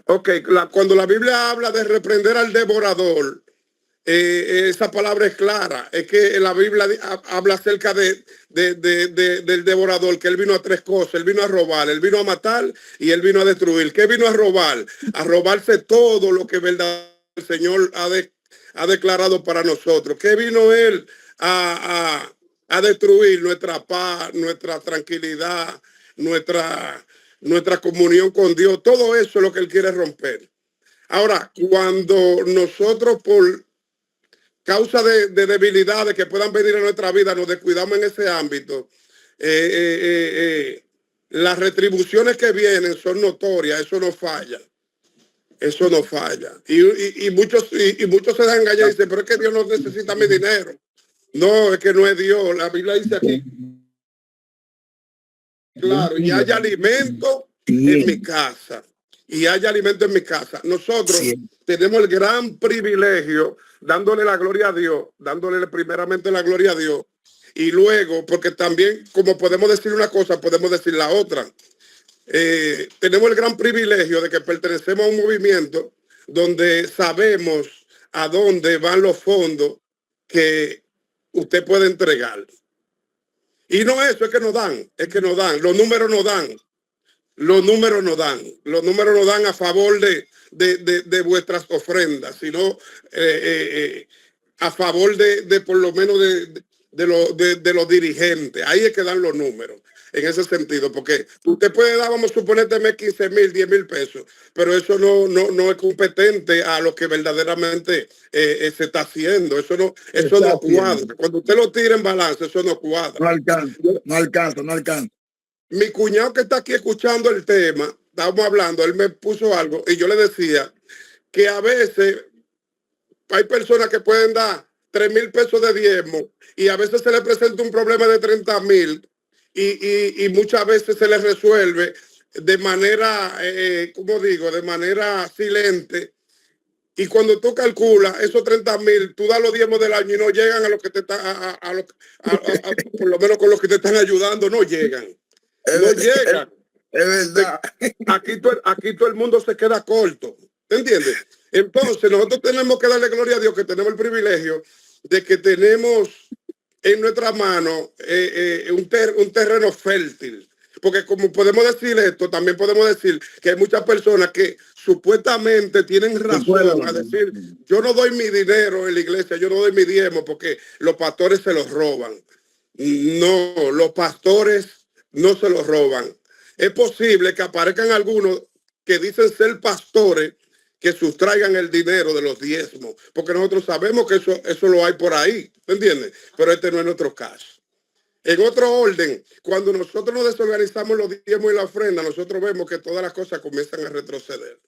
Ok, cuando la Biblia habla de reprender al devorador, esa palabra es clara. Es que la Biblia habla acerca del devorador, que él vino a tres cosas. Él vino a robar, él vino a matar y él vino a destruir. ¿Qué vino a robar? A robarse todo lo que verdad el Señor ha declarado para nosotros. ¿Qué vino él a destruir? Nuestra paz, nuestra tranquilidad, nuestra comunión con Dios. Todo eso es lo que él quiere romper. Ahora, cuando nosotros por causa de debilidades que puedan venir a nuestra vida nos descuidamos en ese ámbito, las retribuciones que vienen son notorias, eso no falla. Eso no falla. Y muchos se dan engañar y dicen, pero es que Dios no necesita mi dinero. No, es que no es Dios. La Biblia dice aquí, claro, y haya alimento en mi casa. y haya alimento en mi casa. Nosotros Sí. tenemos el gran privilegio, dándole la gloria a Dios, dándole primeramente la gloria a Dios, y luego, porque también como podemos decir una cosa, podemos decir la otra. Tenemos el gran privilegio de que pertenecemos a un movimiento donde sabemos a dónde van los fondos que usted puede entregar. Y no eso, es que nos dan, los números nos dan. Los números no dan a favor de vuestras ofrendas, sino a favor de por lo menos de los dirigentes. Ahí es que dan los números, en ese sentido, porque usted puede dar, vamos a suponerte, 15,000, 10,000 pesos, pero eso no es competente a lo que verdaderamente se está haciendo. Eso no cuadra. Cuando usted lo tira en balance, eso no cuadra. No alcanza. Mi cuñado que está aquí escuchando el tema, estábamos hablando, él me puso algo y yo le decía que a veces hay personas que pueden dar 3,000 pesos de diezmo y a veces se le presenta un problema de 30,000 y muchas veces se les resuelve de manera, de manera silente. Y cuando tú calculas esos 30,000, tú das los diezmos del año y no llegan a lo que te están, por lo menos con los que te están ayudando, no llegan. No llegan. Es verdad. Aquí todo el mundo se queda corto. ¿Te entiendes? Entonces nosotros tenemos que darle gloria a Dios que tenemos el privilegio de que tenemos en nuestra mano un terreno fértil. Porque como podemos decir esto, también podemos decir que hay muchas personas que supuestamente tienen razón a decir, yo no doy mi dinero en la iglesia, yo no doy mi diezmo porque los pastores se los roban. No, los pastores no se los roban. Es posible que aparezcan algunos que dicen ser pastores que sustraigan el dinero de los diezmos, porque nosotros sabemos que eso lo hay por ahí, ¿me entiendes? Pero este no es nuestro caso. En otro orden, cuando nosotros nos desorganizamos los diezmos y la ofrenda, nosotros vemos que todas las cosas comienzan a retroceder.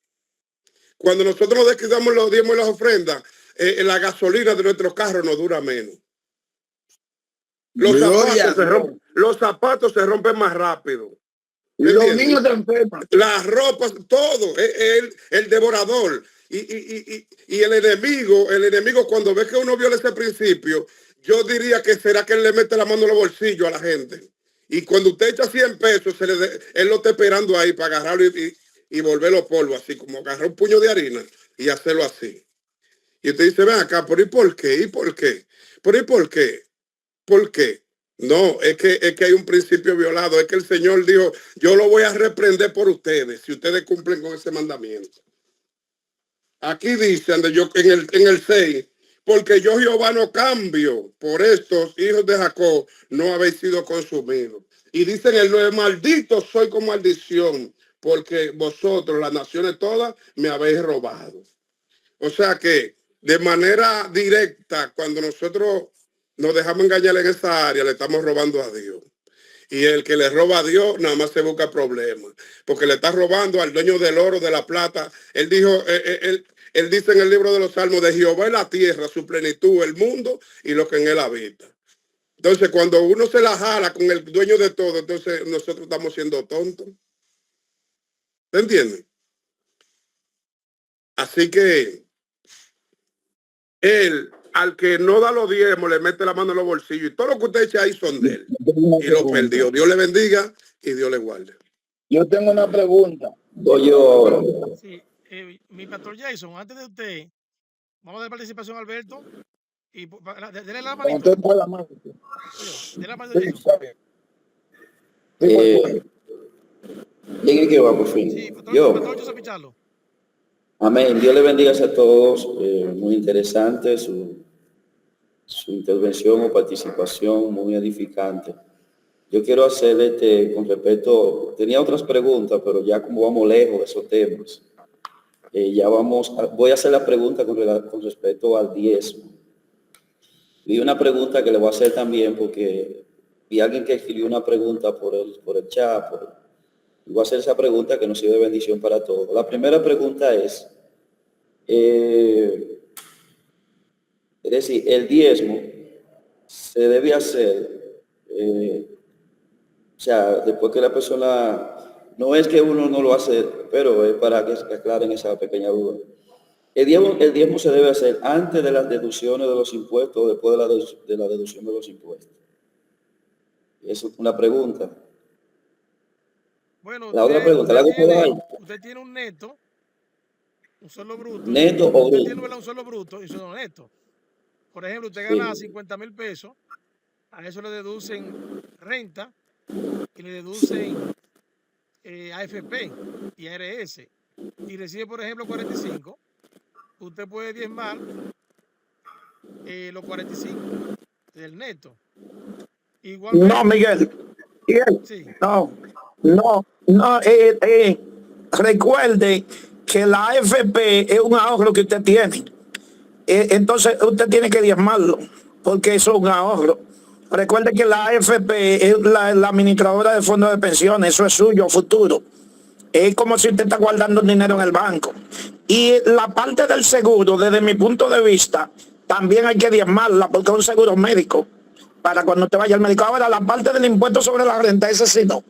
Cuando nosotros nos descuidamos los diezmos y las ofrendas, la gasolina de nuestros carros nos dura menos. Los zapatos se rompen más rápido. Los niños te enferman. Las ropas, todo, el devorador. Y el enemigo cuando ve que uno viola ese principio, yo diría que será que él le mete la mano en los bolsillos a la gente. Y cuando usted echa 100 pesos, él lo está esperando ahí para agarrarlo y volverlo polvo, así como agarrar un puño de harina y hacerlo así. Y usted dice, ven acá, ¿pero y por qué? ¿Y por qué? ¿Pero y por qué? ¿Por qué? No, es que hay un principio violado. Es que el Señor dijo, yo lo voy a reprender por ustedes, si ustedes cumplen con ese mandamiento. Aquí dice, en el 6, porque yo Jehová no cambio, por estos hijos de Jacob no habéis sido consumidos. Y dice en el 9, maldito soy con maldición, porque vosotros, las naciones todas, me habéis robado. O sea que de manera directa, cuando nosotros nos dejamos engañar en esa área, le estamos robando a Dios. Y el que le roba a Dios nada más se busca problemas, porque le está robando al dueño del oro, de la plata. Él dijo, él dice en el libro de los Salmos, de Jehová es la tierra, su plenitud, el mundo y lo que en él habita. Entonces, cuando uno se la jala con el dueño de todo, entonces nosotros estamos siendo tontos. ¿Te entienden? Así que él, al que no da los diezmos, le mete la mano en los bolsillos y todo lo que usted echa ahí son de él. Y lo perdió. Dios le bendiga y Dios le guarde. Yo tengo una pregunta. Voy yo ahora. Sí, mi pastor Jason, antes de usted, vamos a dar participación a Alberto. Y denle la manito. Denle la manito. ¿Quién es que va por fin? Sí, Yo. pastor Joseph Pichardo. Amén. Dios le bendiga a todos. Muy interesante su intervención o participación, muy edificante. Yo quiero hacerle con respecto, tenía otras preguntas, pero ya como vamos lejos de esos temas, voy a hacer la pregunta con respecto al diezmo. Y una pregunta que le voy a hacer también, porque vi a alguien que escribió una pregunta por el chat, y voy a hacer esa pregunta que nos sirve de bendición para todos. La primera pregunta es decir, el diezmo se debe hacer, o sea, después que la persona No es que uno no lo hace, pero es para que aclaren esa pequeña duda. El diezmo se debe hacer antes de las deducciones de los impuestos o después de la deducción de los impuestos. Eso es una pregunta. Bueno, La otra pregunta, la hago por ahí. usted tiene un neto, un solo bruto. Neto o usted bruto. tiene un solo bruto y un solo neto. Por ejemplo, usted Sí. gana 50,000 pesos, a eso le deducen renta y le deducen AFP y ARS. Y recibe, por ejemplo, 45. Usted puede diezmar los 45 del neto. Igualmente, No, Miguel. Miguel, sí. no. Recuerde que la AFP es un ahorro que usted tiene. Entonces usted tiene que diezmarlo, porque eso es un ahorro. Recuerde que la AFP es la administradora de fondos de pensiones, eso es suyo, futuro. Es como si usted está guardando dinero en el banco. Y la parte del seguro, desde mi punto de vista, también hay que diezmarla, porque es un seguro médico, para cuando te vaya al médico. Ahora, la parte del impuesto sobre la renta, ese sí no.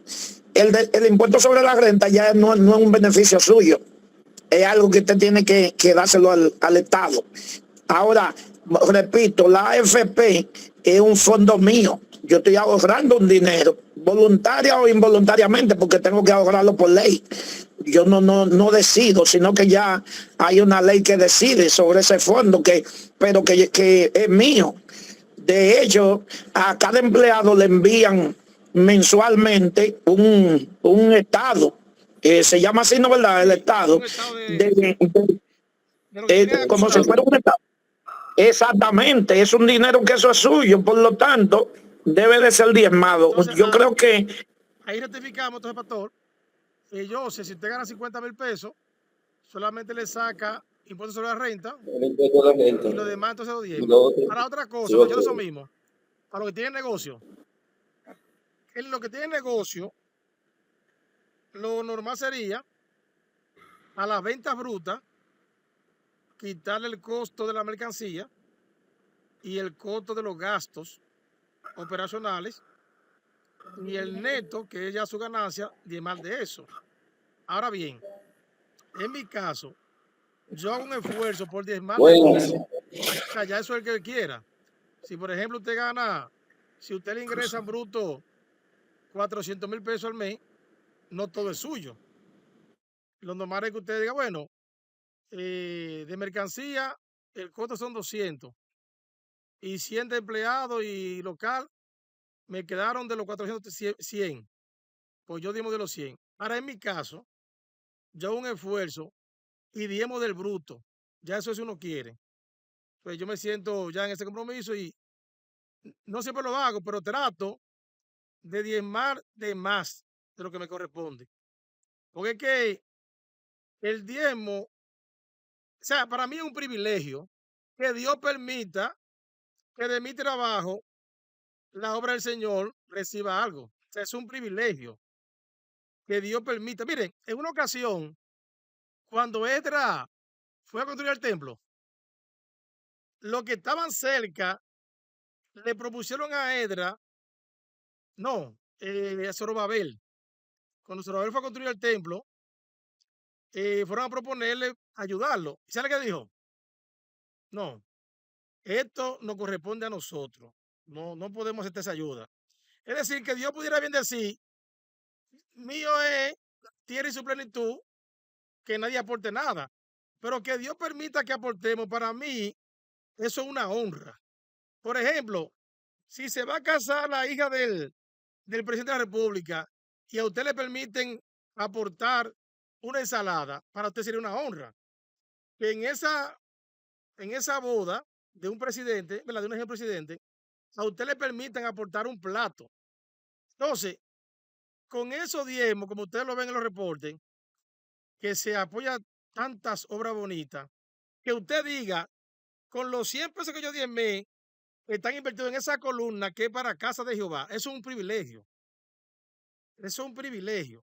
El impuesto sobre la renta ya no es un beneficio suyo. Es algo que usted tiene que dárselo al Estado. Ahora, repito, la AFP es un fondo mío. Yo estoy ahorrando un dinero, voluntaria o involuntariamente, porque tengo que ahorrarlo por ley. Yo no decido, sino que ya hay una ley que decide sobre ese fondo, pero que es mío. De hecho, a cada empleado le envían mensualmente un estado. Se llama así, ¿no, verdad? El estado. Un estado Como si fuera un estado. Exactamente, es un dinero que eso es suyo, por lo tanto, debe de ser diezmado. Entonces, yo creo que... Ahí rectificamos, entonces, pastor. Yo sé, si usted gana 50,000 pesos, solamente le saca impuestos sobre la renta. El impuesto a la renta. Y lo demás, entonces lo diezma. Para otra cosa, sí, yo eso mismo. Para los que tienen negocio. En lo que tienen negocio, lo normal sería a las ventas brutas quitarle el costo de la mercancía y el costo de los gastos operacionales y el neto, que es ya su ganancia, diezmar de eso. Ahora bien, en mi caso, yo hago un esfuerzo por diezmar de todo. O sea, ya eso es el que quiera. Si por ejemplo usted gana, si usted le ingresa en bruto 400,000 pesos al mes, no todo es suyo. Lo normal es que usted diga, bueno, de mercancía, el costo son 200 y 100 de empleado y local, me quedaron de los 400, 100. Pues yo diezmo de los 100. Ahora, en mi caso, yo hago un esfuerzo y diezmo del bruto. Ya eso si uno quiere. Pues yo me siento ya en ese compromiso y no siempre lo hago, pero trato de diezmar de más de lo que me corresponde. Porque es que el diezmo, o sea, para mí es un privilegio que Dios permita que de mi trabajo la obra del Señor reciba algo. O sea, es un privilegio que Dios permita. Miren, en una ocasión, cuando Esdras fue a construir el templo, los que estaban cerca le propusieron a Esdras, a Zorobabel. Cuando Zorobabel fue a construir el templo, fueron a proponerle ayudarlo. ¿Y sabe qué dijo? No, esto nos corresponde a nosotros. No podemos hacer esa ayuda. Es decir, que Dios pudiera bien decir, mío es tierra y su plenitud, que nadie aporte nada. Pero que Dios permita que aportemos, para mí, eso es una honra. Por ejemplo, si se va a casar la hija del presidente de la República y a usted le permiten aportar una ensalada, para usted sería una honra. Que en esa boda de un presidente, ¿verdad? De un ejemplo presidente, a usted le permitan aportar un plato. Entonces, con esos diezmos, como ustedes lo ven en los reportes, que se apoya tantas obras bonitas, que usted diga, con los 100 pesos que yo diezmé, están invertidos en esa columna que es para casa de Jehová. Eso es un privilegio. Eso es un privilegio.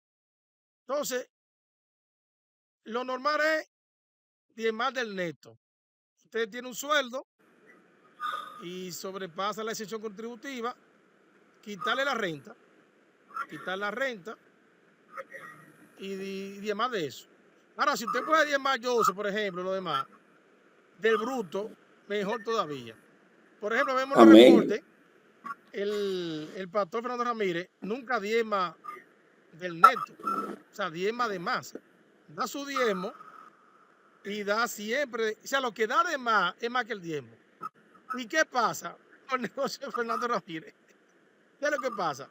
Entonces, lo normal es diezmar del neto. Usted tiene un sueldo y sobrepasa la exención contributiva, quitarle la renta, y demás de eso. Ahora, si usted puede diezmar, Joseph, por ejemplo, lo demás, del bruto, mejor todavía. Por ejemplo, vemos los Amén. reportes, el pastor Fernando Ramírez nunca diezma del neto, o sea, diezma de más. Da su diezmo y da siempre, o sea, lo que da de más es más que el diezmo. ¿Y qué pasa con el negocio de Fernando Ramírez? ¿Qué es lo que pasa?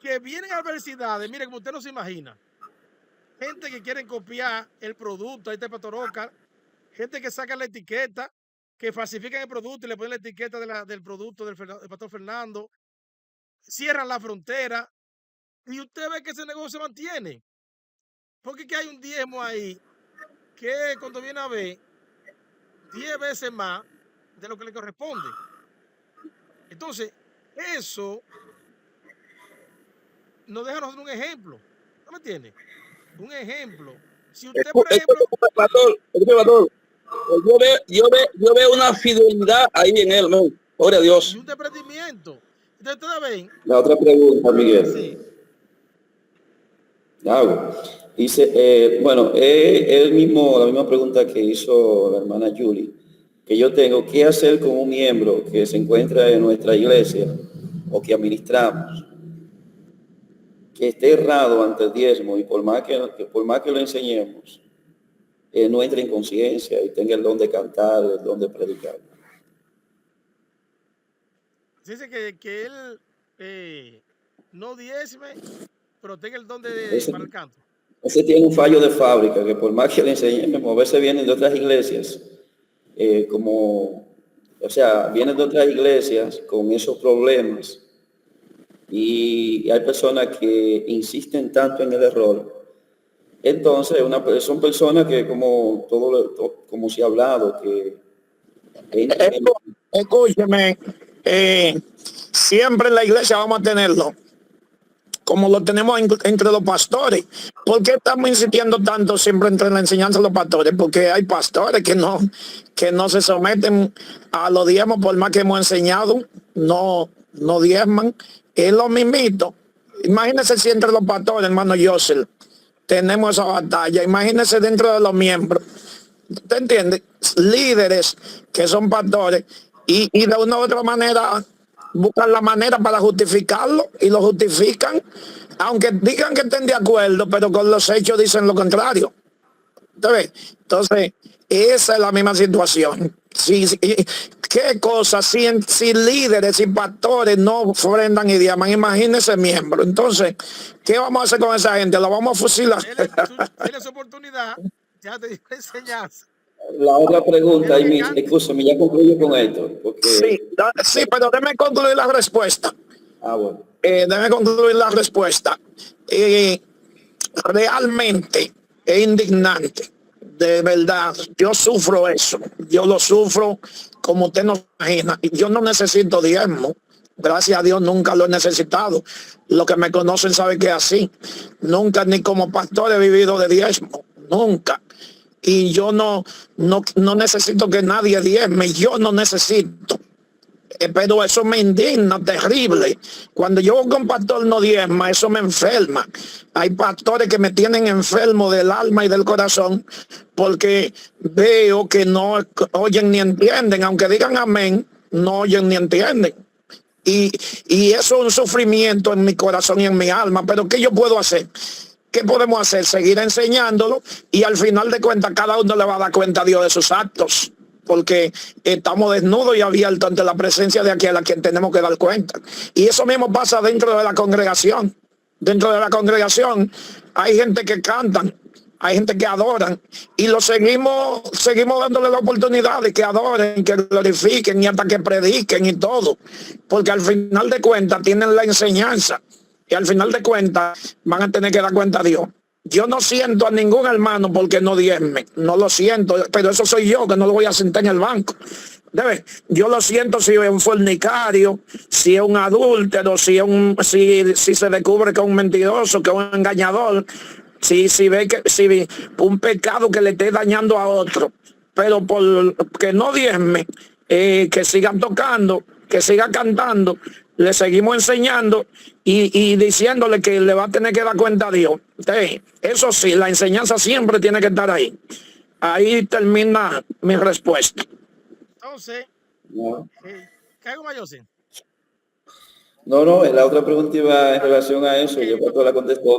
Que vienen adversidades, mire, como usted no se imagina. Gente que quieren copiar el producto, ahí está el Pastor Oscar, gente que saca la etiqueta, que falsifican el producto y le ponen la etiqueta del producto del Pastor Fernando, cierran la frontera y usted ve que ese negocio se mantiene. Porque que hay un diezmo ahí que cuando viene a ver 10 veces más de lo que le corresponde. Entonces, eso nos deja a nosotros un ejemplo. ¿No me entiende? Un ejemplo. Si usted, por ejemplo, Pastor, yo veo una fidelidad ahí en él, ¿no? Gloria a y Dios. un desprendimiento. Entonces, ustedes ven, La otra pregunta, Miguel. sí, Hago. Dice, bueno, la misma pregunta que hizo la hermana Julie, que yo tengo, ¿qué hacer con un miembro que se encuentra en nuestra iglesia o que administramos, que esté errado ante el diezmo y por más que lo enseñemos, no entre en conciencia y tenga el don de cantar, el don de predicar? dice que él no diezme, pero tenga el don de Ese- para el canto. Ese tiene un fallo de fábrica, que por más que le enseñemos, a veces vienen de otras iglesias, vienen de otras iglesias con esos problemas, y hay personas que insisten tanto en el error. Entonces, son personas que, como como se ha hablado, que Escúcheme, siempre en la iglesia vamos a tenerlo, como lo tenemos entre los pastores. ¿Por qué estamos insistiendo tanto siempre entre la enseñanza de los pastores? Porque hay pastores que no se someten a los diezmos, por más que hemos enseñado, no diezman. Es lo mismito. Imagínense si entre los pastores, hermano Joseph, tenemos esa batalla. Imagínense dentro de los miembros. ¿Te entiendes? Líderes que son pastores y de una u otra manera buscan la manera para justificarlo y lo justifican, aunque digan que estén de acuerdo, pero con los hechos dicen lo contrario. Entonces, esa es la misma situación. ¿Qué cosa? Si líderes y pastores no ofrendan y diezman, imagínense miembros. Entonces, ¿qué vamos a hacer con esa gente? ¿La vamos a fusilar? Tiene su oportunidad, ya te digo enseñanza. la otra pregunta, escúchame, ya concluyo con esto, porque... Sí, pero déjame concluir la respuesta. Bueno. Déjame concluir la respuesta. Realmente es indignante, de verdad. Yo sufro eso, yo lo sufro como usted no imagina. Yo no necesito diezmo, gracias a Dios nunca lo he necesitado. Los que me conocen saben que es así. Nunca, ni como pastor he vivido de diezmo, nunca. Y yo no necesito que nadie diezme, yo no necesito. Pero eso me indigna, terrible. Cuando yo con un pastor no diezma, eso me enferma. Hay pastores que me tienen enfermo del alma y del corazón porque veo que no oyen ni entienden. Aunque digan amén, no oyen ni entienden. Y eso es un sufrimiento en mi corazón y en mi alma. Pero ¿qué yo puedo hacer? ¿Qué podemos hacer? Seguir enseñándolo y al final de cuentas cada uno le va a dar cuenta a Dios de sus actos. Porque estamos desnudos y abiertos ante la presencia de aquel a quien tenemos que dar cuenta. Y eso mismo pasa dentro de la congregación. Dentro de la congregación hay gente que cantan, hay gente que adoran y lo seguimos dándole la oportunidad de que adoren, que glorifiquen y hasta que prediquen y todo. Porque al final de cuentas tienen la enseñanza y al final de cuentas van a tener que dar cuenta a Dios. Yo no siento a ningún hermano porque no diezme, no lo siento, pero eso soy yo que no lo voy a sentar en el banco. Yo lo siento si es un fornicario, si es un adúltero, si se descubre que es un mentiroso, que es un engañador, si un pecado que le esté dañando a otro, pero por que no diezme, que sigan tocando, que siga cantando, le seguimos enseñando y diciéndole que le va a tener que dar cuenta a Dios. Entonces, eso sí, la enseñanza siempre tiene que estar ahí. Ahí termina mi respuesta. Entonces, No, ¿qué hago, Mayosin? no, la otra pregunta iba en relación a eso. Yo creo que la contestó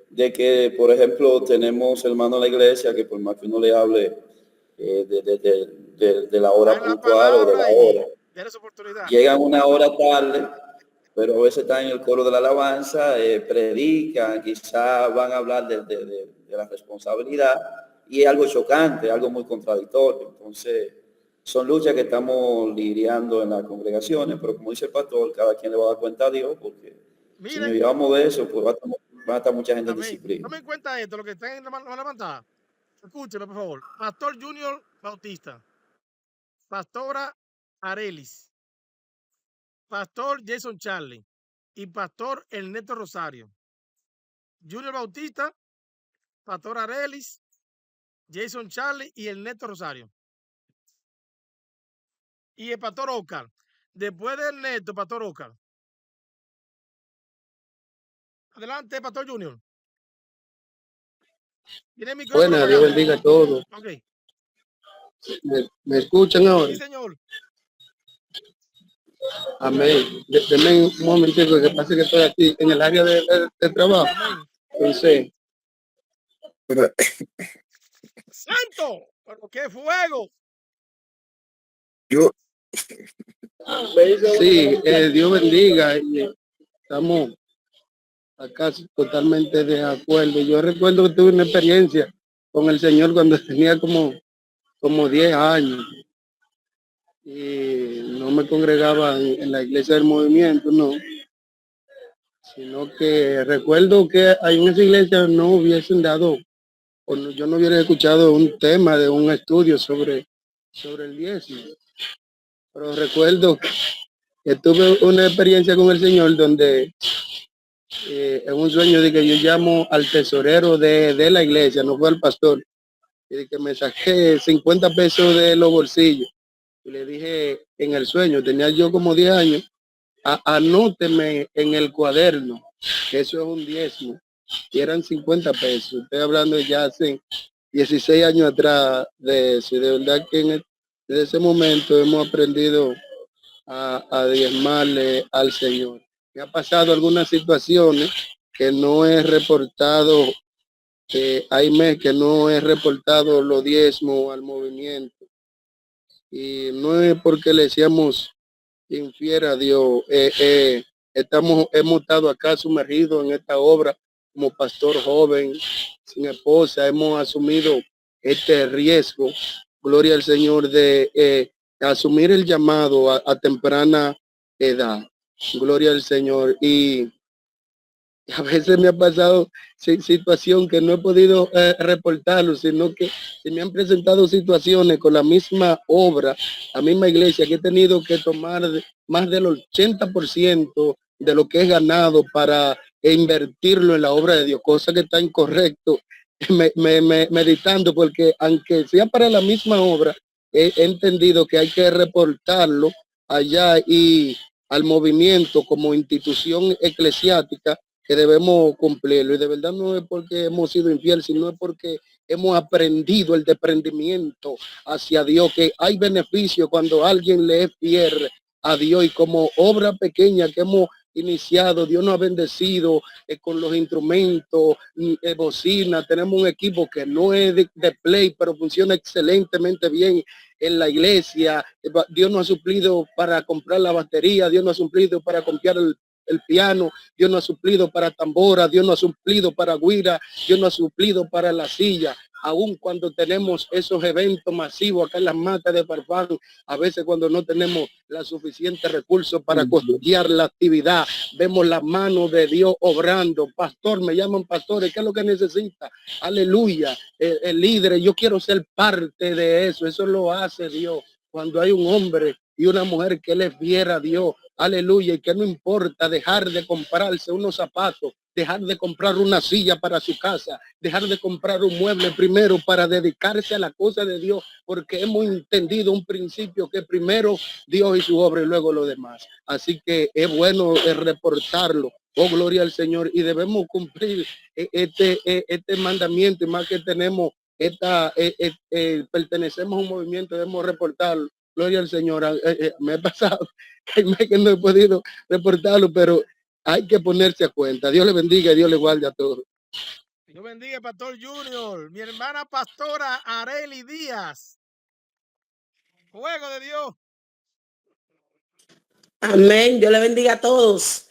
de que, por ejemplo, tenemos hermanos en la iglesia que por más que uno le hable de la hora puntual o de la hora, llegan una hora tarde, pero a veces están en el coro de la alabanza, predican, quizás van a hablar de la responsabilidad, y es algo chocante, algo muy contradictorio. Entonces, son luchas que estamos lidiando en las congregaciones, pero como dice el pastor, cada quien le va a dar cuenta a Dios, porque si nos llevamos de eso, pues va a estar mucha gente en disciplina. Tome en cuenta esto, lo que está en la mano levantada. Escúcheme, por favor. Pastor Junior Bautista. Pastora Arelis. Pastor Jason Charlie. Y Pastor Ernesto Rosario. Junior Bautista, Pastor Arelis, Jason Charlie y Ernesto Rosario. Y el Pastor Oscar. Después de Ernesto, Pastor Oscar. Adelante, Pastor Junior. ¿Tiene el micrófono? Buenas, Dios bendiga a todos. Okay. ¿Me escuchan ahora? Sí, señor. Amén. Denme un momentito, que pasa que estoy aquí en el área de trabajo. Amén. Entonces, ¡Santo! ¡Pero qué fuego! sí, Dios bendiga. Estamos acá totalmente de acuerdo. Yo recuerdo que tuve una experiencia con el Señor cuando tenía como 10 años. Y no me congregaba en la iglesia del movimiento, no. Sino que recuerdo que en esa iglesia no hubiesen dado, o no, yo no hubiera escuchado un tema de un estudio sobre el diezmo. Pero recuerdo que tuve una experiencia con el Señor donde en un sueño de que yo llamo al tesorero de la iglesia, no fue al pastor, y de que me saqué 50 pesos de los bolsillos. Y le dije en el sueño, tenía yo como 10 años, anóteme en el cuaderno, que eso es un diezmo, y eran 50 pesos. Estoy hablando ya hace 16 años atrás de eso, y de verdad que desde ese momento hemos aprendido a diezmarle al Señor. Me ha pasado algunas situaciones que no he reportado, hay meses que no he reportado los diezmos al movimiento, y no es porque le seamos infiel a Dios. Hemos estado acá sumergidos en esta obra como pastor joven, sin esposa, hemos asumido este riesgo, gloria al Señor, de asumir el llamado a temprana edad, gloria al Señor. Y a veces me ha pasado situación que no he podido reportarlo, sino que se me han presentado situaciones con la misma obra, la misma iglesia, que he tenido que tomar más del 80% de lo que he ganado para invertirlo en la obra de Dios, cosa que está incorrecto, meditando, porque aunque sea para la misma obra, he entendido que hay que reportarlo allá y al movimiento como institución eclesiástica, que debemos cumplirlo. Y de verdad no es porque hemos sido infieles, sino es porque hemos aprendido el desprendimiento hacia Dios, que hay beneficio cuando alguien le es fiel a Dios. Y como obra pequeña que hemos iniciado, Dios nos ha bendecido con los instrumentos, bocina. Tenemos un equipo que no es de play, pero funciona excelentemente bien en la iglesia. Dios nos ha suplido para comprar la batería, Dios nos ha suplido para comprar el piano, Dios nos ha suplido para tambora, Dios nos ha suplido para guira, Dios nos ha suplido para la silla. Aun cuando tenemos esos eventos masivos acá en las matas de Farfán, a veces cuando no tenemos la suficiente recursos para costear la actividad, vemos la mano de Dios obrando. Pastor, me llaman pastores, ¿qué es lo que necesita? Aleluya, el líder, yo quiero ser parte de eso. Eso lo hace Dios cuando hay un hombre y una mujer que les viera a Dios. Aleluya, y que no importa dejar de comprarse unos zapatos, dejar de comprar una silla para su casa, dejar de comprar un mueble primero para dedicarse a la cosa de Dios, porque hemos entendido un principio que primero Dios y su obra y luego lo demás. Así que es bueno reportarlo. Oh, gloria al Señor. Y debemos cumplir este mandamiento, y más que tenemos pertenecemos a un movimiento, debemos reportarlo. Gloria al Señor. Me he pasado, que no he podido reportarlo, pero hay que ponerse a cuenta. Dios le bendiga y Dios le guarde a todos. Dios bendiga, Pastor Junior. Mi hermana pastora Arely Díaz. Fuego de Dios. Amén. Dios le bendiga a todos.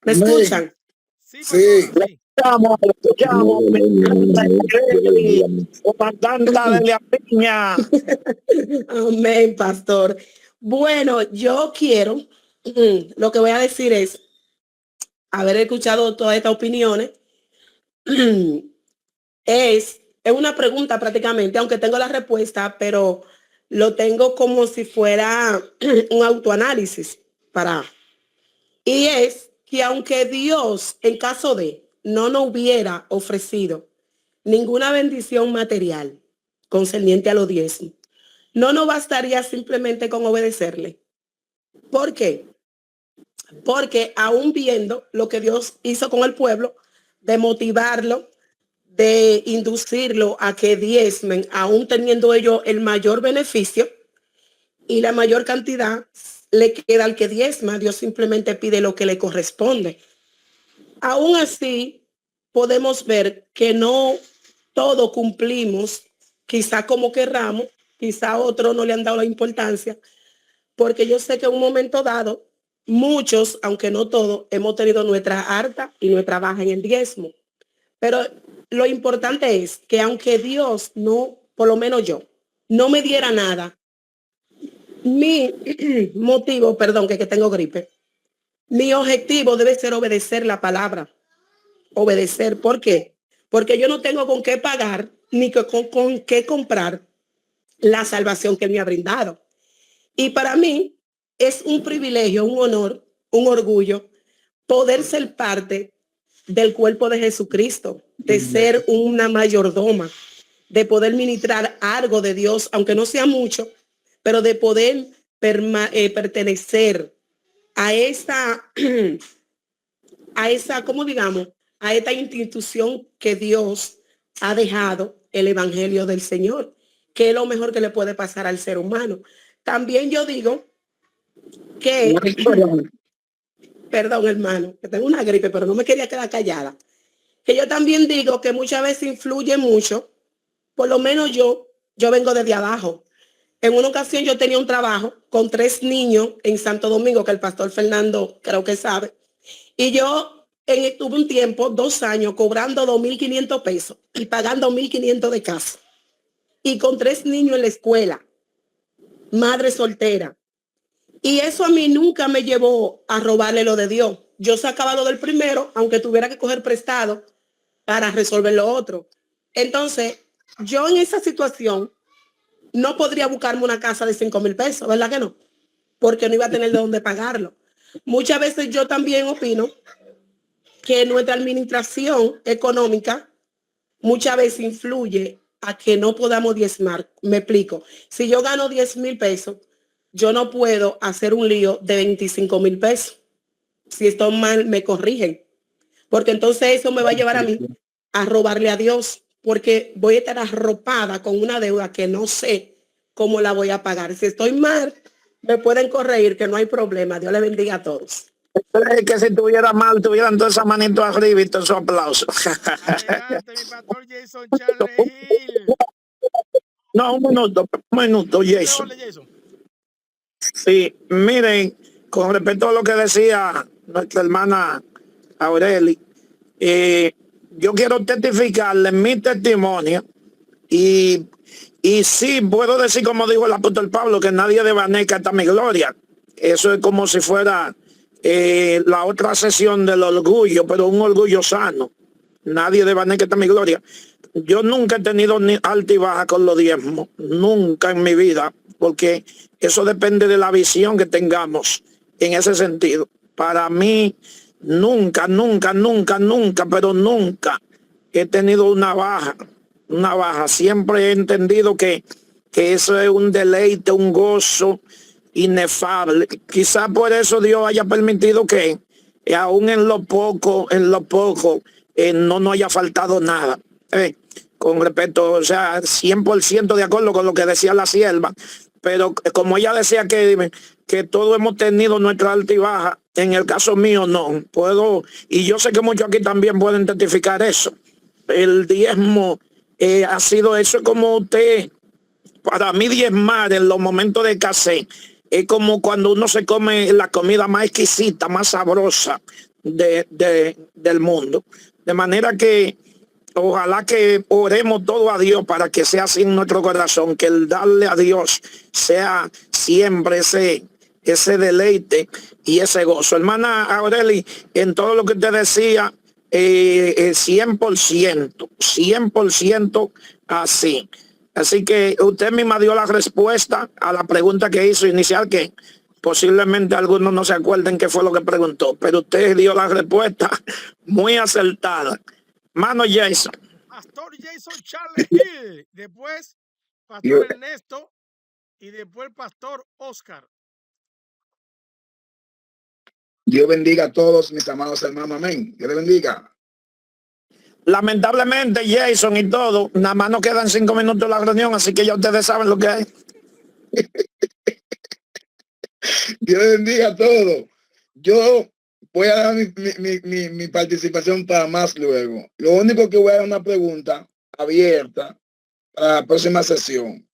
¿Me escuchan? Sí, sí. Amén, pastor. Bueno, yo quiero, lo que voy a decir es, haber escuchado todas estas opiniones, es una pregunta prácticamente, aunque tengo la respuesta, pero lo tengo como si fuera un autoanálisis y es que aunque Dios, en caso de, no nos hubiera ofrecido ninguna bendición material concerniente a los diezmos, no nos bastaría simplemente con obedecerle. ¿Por qué? Porque aún viendo lo que Dios hizo con el pueblo, de motivarlo, de inducirlo a que diezmen, aún teniendo ellos el mayor beneficio y la mayor cantidad, le queda al que diezma. Dios simplemente pide lo que le corresponde. Aún así, podemos ver que no todo cumplimos, quizá como querramos, quizá a otros no le han dado la importancia, porque yo sé que en un momento dado, muchos, aunque no todos, hemos tenido nuestra alta y nuestra baja en el diezmo. Pero lo importante es que aunque Dios no, por lo menos yo, no me diera nada, mi motivo, perdón, que tengo gripe, mi objetivo debe ser obedecer la palabra. Obedecer, ¿por qué? Porque yo no tengo con qué pagar ni con qué comprar la salvación que me ha brindado. Y para mí es un privilegio, un honor, un orgullo poder ser parte del cuerpo de Jesucristo, de ser una mayordoma, de poder ministrar algo de Dios, aunque no sea mucho, pero de poder pertenecer a esa, ¿cómo digamos? A esta institución que Dios ha dejado, el Evangelio del Señor, que es lo mejor que le puede pasar al ser humano. También yo digo que, perdón hermano, que tengo una gripe, pero no me quería quedar callada, que yo también digo que muchas veces influye mucho, por lo menos yo vengo desde abajo. En una ocasión yo tenía un trabajo con 3 niños en Santo Domingo, que el pastor Fernando creo que sabe, y yo tuve un tiempo, 2 años, cobrando 2.500 pesos y pagando 1.500 de casa. Y con 3 niños en la escuela, madre soltera. Y eso a mí nunca me llevó a robarle lo de Dios. Yo sacaba lo del primero, aunque tuviera que coger prestado para resolver lo otro. Entonces, yo en esa situación no podría buscarme una casa de 5,000 pesos, ¿verdad que no? Porque no iba a tener de dónde pagarlo. Muchas veces yo también opino que nuestra administración económica muchas veces influye a que no podamos diezmar. Me explico. Si yo gano 10,000 pesos, yo no puedo hacer un lío de 25,000 pesos. Si estoy mal, me corrigen. Porque entonces eso me va a llevar a mí a robarle a Dios, porque voy a estar arropada con una deuda que no sé cómo la voy a pagar. Si estoy mal, me pueden corregir, que no hay problema. Dios les bendiga a todos. Es que si tuviera mal, tuvieran toda esa manito arriba y todos esos aplausos. Adelante, mi pastor Jason Charles Hill. No, un minuto, Jason. Sí, miren, con respecto a lo que decía nuestra hermana Arely, yo quiero testificarle mi testimonio y sí puedo decir, como dijo el apóstol Pablo, que nadie desvanezca hasta mi gloria. Eso es como si fuera la otra sesión del orgullo, pero un orgullo sano. Nadie desvanezca hasta mi gloria. Yo nunca he tenido ni alta y baja con los diezmos, nunca en mi vida, porque eso depende de la visión que tengamos en ese sentido. Para mí nunca, pero nunca he tenido una baja. Siempre he entendido que eso es un deleite, un gozo inefable. Quizás por eso Dios haya permitido que aún en lo poco, no nos haya faltado nada. Con respecto, o sea, 100% de acuerdo con lo que decía la sierva, pero como ella decía que todos hemos tenido nuestra alta y baja, en el caso mío no puedo, y yo sé que muchos aquí también pueden identificar eso. El diezmo ha sido eso, como usted, para mí diezmar en los momentos de escasez es como cuando uno se come la comida más exquisita, más sabrosa del mundo. De manera que ojalá que oremos todo a Dios para que sea así en nuestro corazón, que el darle a Dios sea siempre ese deleite y ese gozo. Hermana Aureli, en todo lo que usted decía, 100% así. Así que usted misma dio la respuesta a la pregunta que hizo inicial, que posiblemente algunos no se acuerden qué fue lo que preguntó, pero usted dio la respuesta muy acertada. Mano Jason. Pastor Jason Charles Hill, después Pastor Ernesto y después Pastor Oscar. Dios bendiga a todos mis amados hermanos, amén. Dios le bendiga. Lamentablemente Jason y todo, nada más nos quedan 5 minutos de la reunión, así que ya ustedes saben lo que hay. Dios le bendiga a todos. Yo voy a dar mi participación para más luego. Lo único que voy a dar una pregunta abierta para la próxima sesión.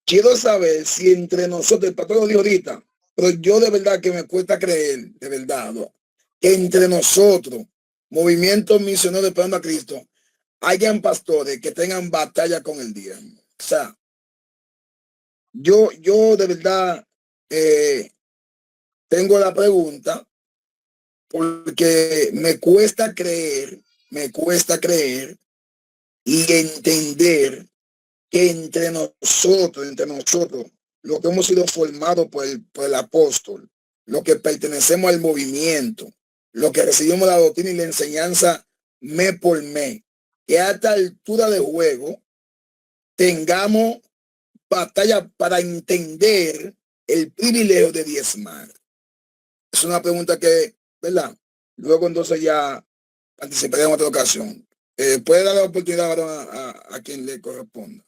Quiero saber si entre nosotros, el pastor lo dijo ahorita, pero yo de verdad que me cuesta creer, de verdad, ¿no?, que entre nosotros, Movimiento Misionero Esperando a Cristo, hayan pastores que tengan batalla con el diezmo. O sea, yo de verdad tengo la pregunta porque me cuesta creer y entender que entre nosotros, lo que hemos sido formados por el apóstol, lo que pertenecemos al movimiento, lo que recibimos la doctrina y la enseñanza mes por mes, que a esta altura de juego tengamos batalla para entender el privilegio de diezmar. Es una pregunta que, ¿verdad? Luego entonces ya participaré en otra ocasión. Puede dar la oportunidad a quien le corresponda.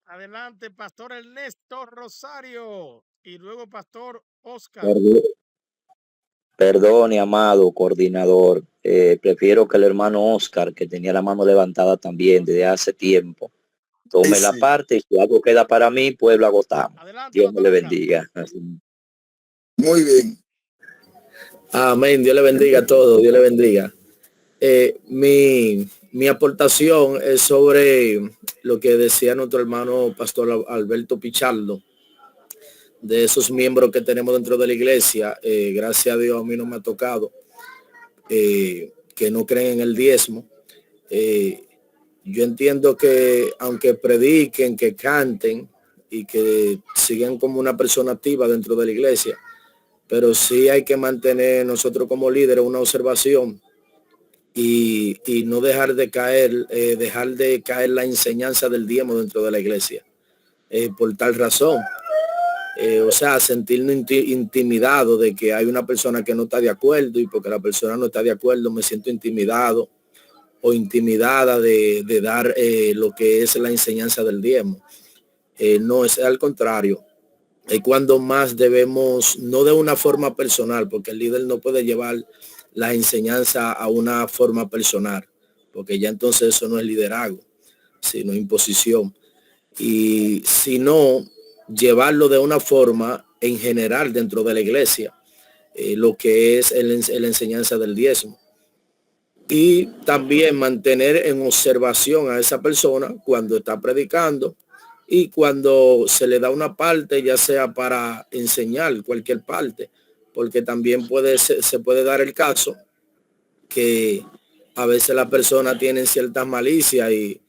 Adelante, Pastor Ernesto Rosario y luego Pastor Oscar. Perdone, amado coordinador. Prefiero que el hermano Oscar, que tenía la mano levantada también desde hace tiempo, tome la parte, y si algo queda para mí, pues lo agotamos. Adelante, Dios me le bendiga. Muy bien. Amén. Dios le bendiga a todos. Dios le bendiga. Mi aportación es sobre lo que decía nuestro hermano Pastor Alberto Pichardo, de esos miembros que tenemos dentro de la iglesia. Gracias a Dios a mí no me ha tocado, que no creen en el diezmo. Yo entiendo que aunque prediquen, que canten y que sigan como una persona activa dentro de la iglesia, pero sí hay que mantener nosotros como líderes una observación y no dejar de caer la enseñanza del diezmo dentro de la iglesia. Por tal razón, o sea, sentirnos intimidado de que hay una persona que no está de acuerdo, y porque la persona no está de acuerdo me siento intimidado o intimidada de dar lo que es la enseñanza del diezmo. No, es al contrario. Es cuando más debemos, no de una forma personal, porque el líder no puede llevar la enseñanza a una forma personal, porque ya entonces eso no es liderazgo, sino imposición. Y sino llevarlo de una forma en general dentro de la iglesia, lo que es la enseñanza del diezmo. Y también mantener en observación a esa persona cuando está predicando y cuando se le da una parte, ya sea para enseñar cualquier parte, porque también se puede dar el caso que a veces las personas tienen ciertas malicias y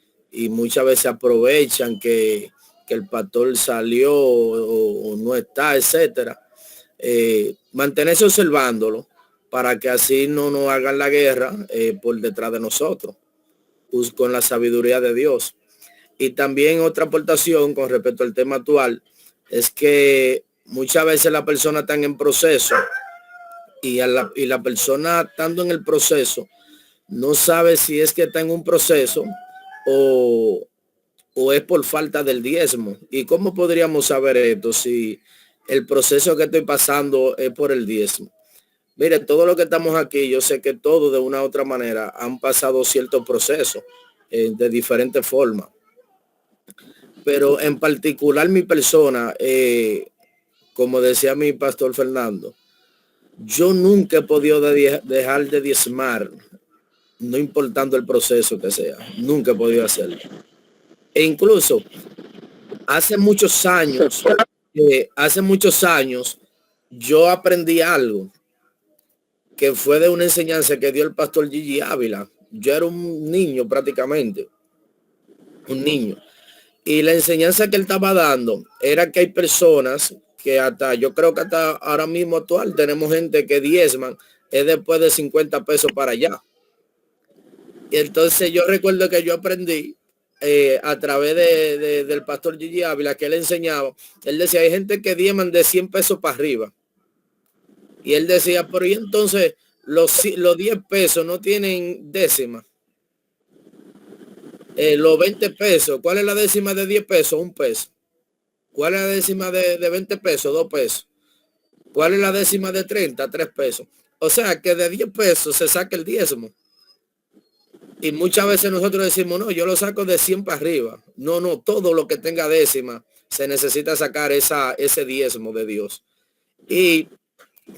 muchas veces aprovechan que el pastor salió o no está, etcétera. Mantenerse observándolo para que así no nos hagan la guerra por detrás de nosotros, pues, con la sabiduría de Dios. Y también otra aportación con respecto al tema actual es que muchas veces la persona está en proceso y la persona estando en el proceso no sabe si es que está en un proceso o es por falta del diezmo. ¿Y cómo podríamos saber esto si el proceso que estoy pasando es por el diezmo? Mire, todo lo que estamos aquí, yo sé que todos de una u otra manera han pasado ciertos procesos de diferentes formas. Pero en particular mi persona, como decía mi pastor Fernando, yo nunca he podido dejar de diezmar, no importando el proceso que sea, nunca he podido hacerlo. E incluso hace muchos años, yo aprendí algo que fue de una enseñanza que dio el pastor Gigi Ávila. Yo era un niño prácticamente, un niño. Y la enseñanza que él estaba dando era que hay personas que yo creo que hasta ahora mismo actual tenemos gente que diezman es después de 50 pesos para allá. Y entonces yo recuerdo que yo aprendí a través del pastor Gigi Ávila, que él enseñaba, él decía, hay gente que diezman de 100 pesos para arriba. Y él decía, pero y entonces los 10 pesos no tienen décima. Los 20 pesos, ¿cuál es la décima de 10 pesos? 1 peso. ¿Cuál es la décima de 20 pesos? 2 pesos. ¿Cuál es la décima de 30? 3 pesos. O sea que de 10 pesos se saca el diezmo. Y muchas veces nosotros decimos, no, yo lo saco de 100 para arriba. No, todo lo que tenga décima se necesita sacar ese diezmo de Dios. Y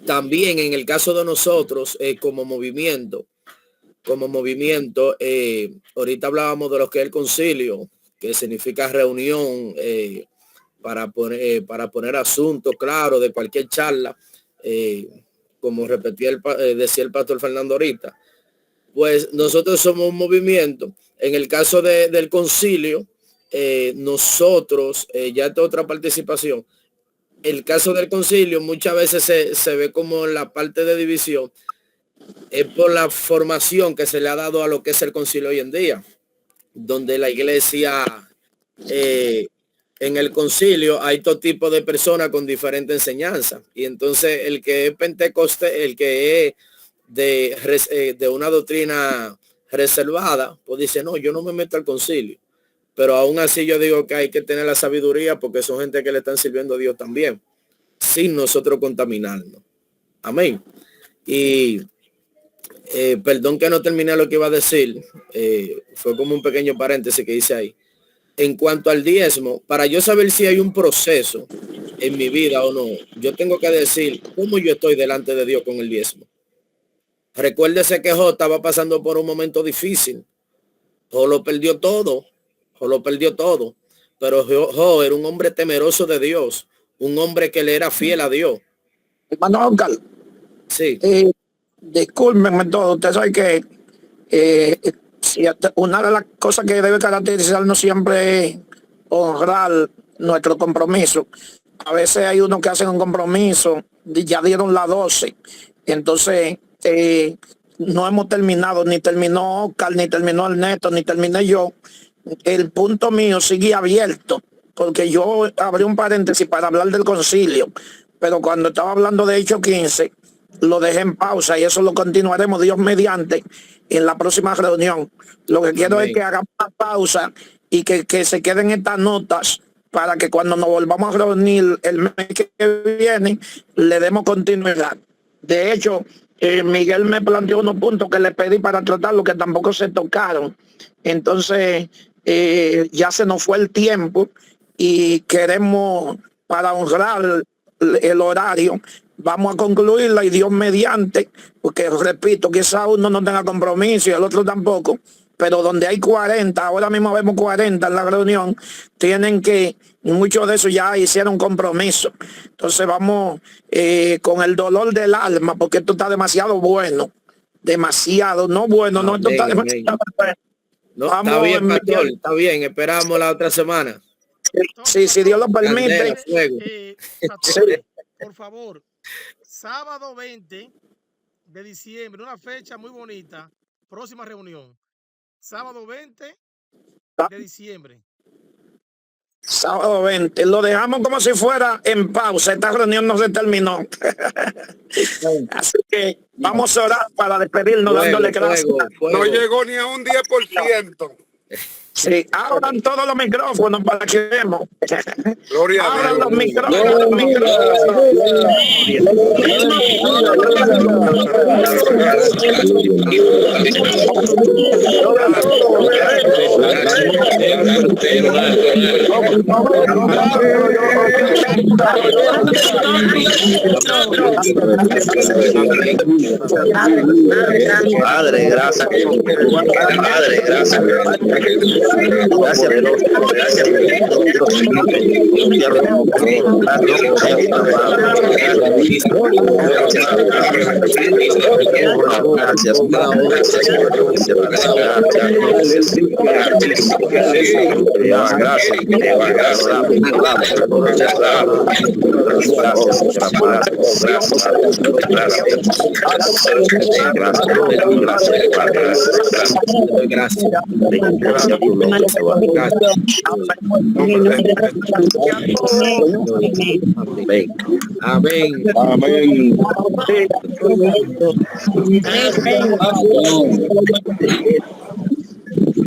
también en el caso de nosotros, como movimiento, ahorita hablábamos de lo que es el concilio, que significa reunión para poner asuntos claros de cualquier charla, como decía el pastor Fernando ahorita. Pues nosotros somos un movimiento. En el caso del concilio, nosotros, ya esta otra participación, el caso del concilio muchas veces se ve como en la parte de división, es por la formación que se le ha dado a lo que es el concilio hoy en día, donde la iglesia, en el concilio hay todo tipo de personas con diferentes enseñanzas. Y entonces el que es Pentecoste, el que es de una doctrina reservada, pues dice, no, yo no me meto al concilio. Pero aún así yo digo que hay que tener la sabiduría porque son gente que le están sirviendo a Dios también, sin nosotros contaminarnos. Amén. Y perdón que no terminé lo que iba a decir, fue como un pequeño paréntesis que hice ahí. En cuanto al diezmo, para yo saber si hay un proceso en mi vida o no, yo tengo que decir cómo yo estoy delante de Dios con el diezmo. Recuérdese que Job estaba pasando por un momento difícil. Job lo perdió todo. Pero Job era un hombre temeroso de Dios, un hombre que le era fiel a Dios. Hermano Oscar, sí. Discúlpenme todo, usted sabe que una de las cosas que debe caracterizarnos siempre es honrar nuestro compromiso. A veces hay unos que hacen un compromiso, ya dieron las 12, entonces no hemos terminado, ni terminó Oscar, ni terminó Ernesto, ni terminé yo. El punto mío sigue abierto, porque yo abrí un paréntesis para hablar del concilio, pero cuando estaba hablando de Hechos 15, lo dejé en pausa y eso lo continuaremos, Dios mediante, en la próxima reunión. Lo que quiero es que hagamos una pausa y que se queden estas notas para que cuando nos volvamos a reunir el mes que viene, le demos continuidad. De hecho, Miguel me planteó unos puntos que le pedí para tratarlo que tampoco se tocaron. Entonces, ya se nos fue el tiempo y queremos, para honrar el horario, vamos a concluirla y Dios mediante, porque repito, quizá uno no tenga compromiso y el otro tampoco, pero donde hay 40, ahora mismo vemos 40 en la reunión, tienen que, muchos de esos ya hicieron compromiso. Entonces vamos con el dolor del alma, porque esto está demasiado bueno, demasiado, no bueno, no, esto está demasiado bueno. No, vamos, está bien, pastor, está bien, esperamos la otra semana. Sí, si Dios lo permite. Pastor, por favor, sábado 20 de diciembre, una fecha muy bonita, próxima reunión, sábado 20 de diciembre. Sábado 20. Lo dejamos como si fuera en pausa. Esta reunión no se terminó. Así que vamos a orar para despedirnos dándole gracias. No llegó ni a un 10%. Sí, abran todos los micrófonos para que vemos. Gloria a Abran Dios. los micrófonos. Padre, gracias. Padre, gracias. Gracias, Dios. Gracias. Amén. Amén. Amén.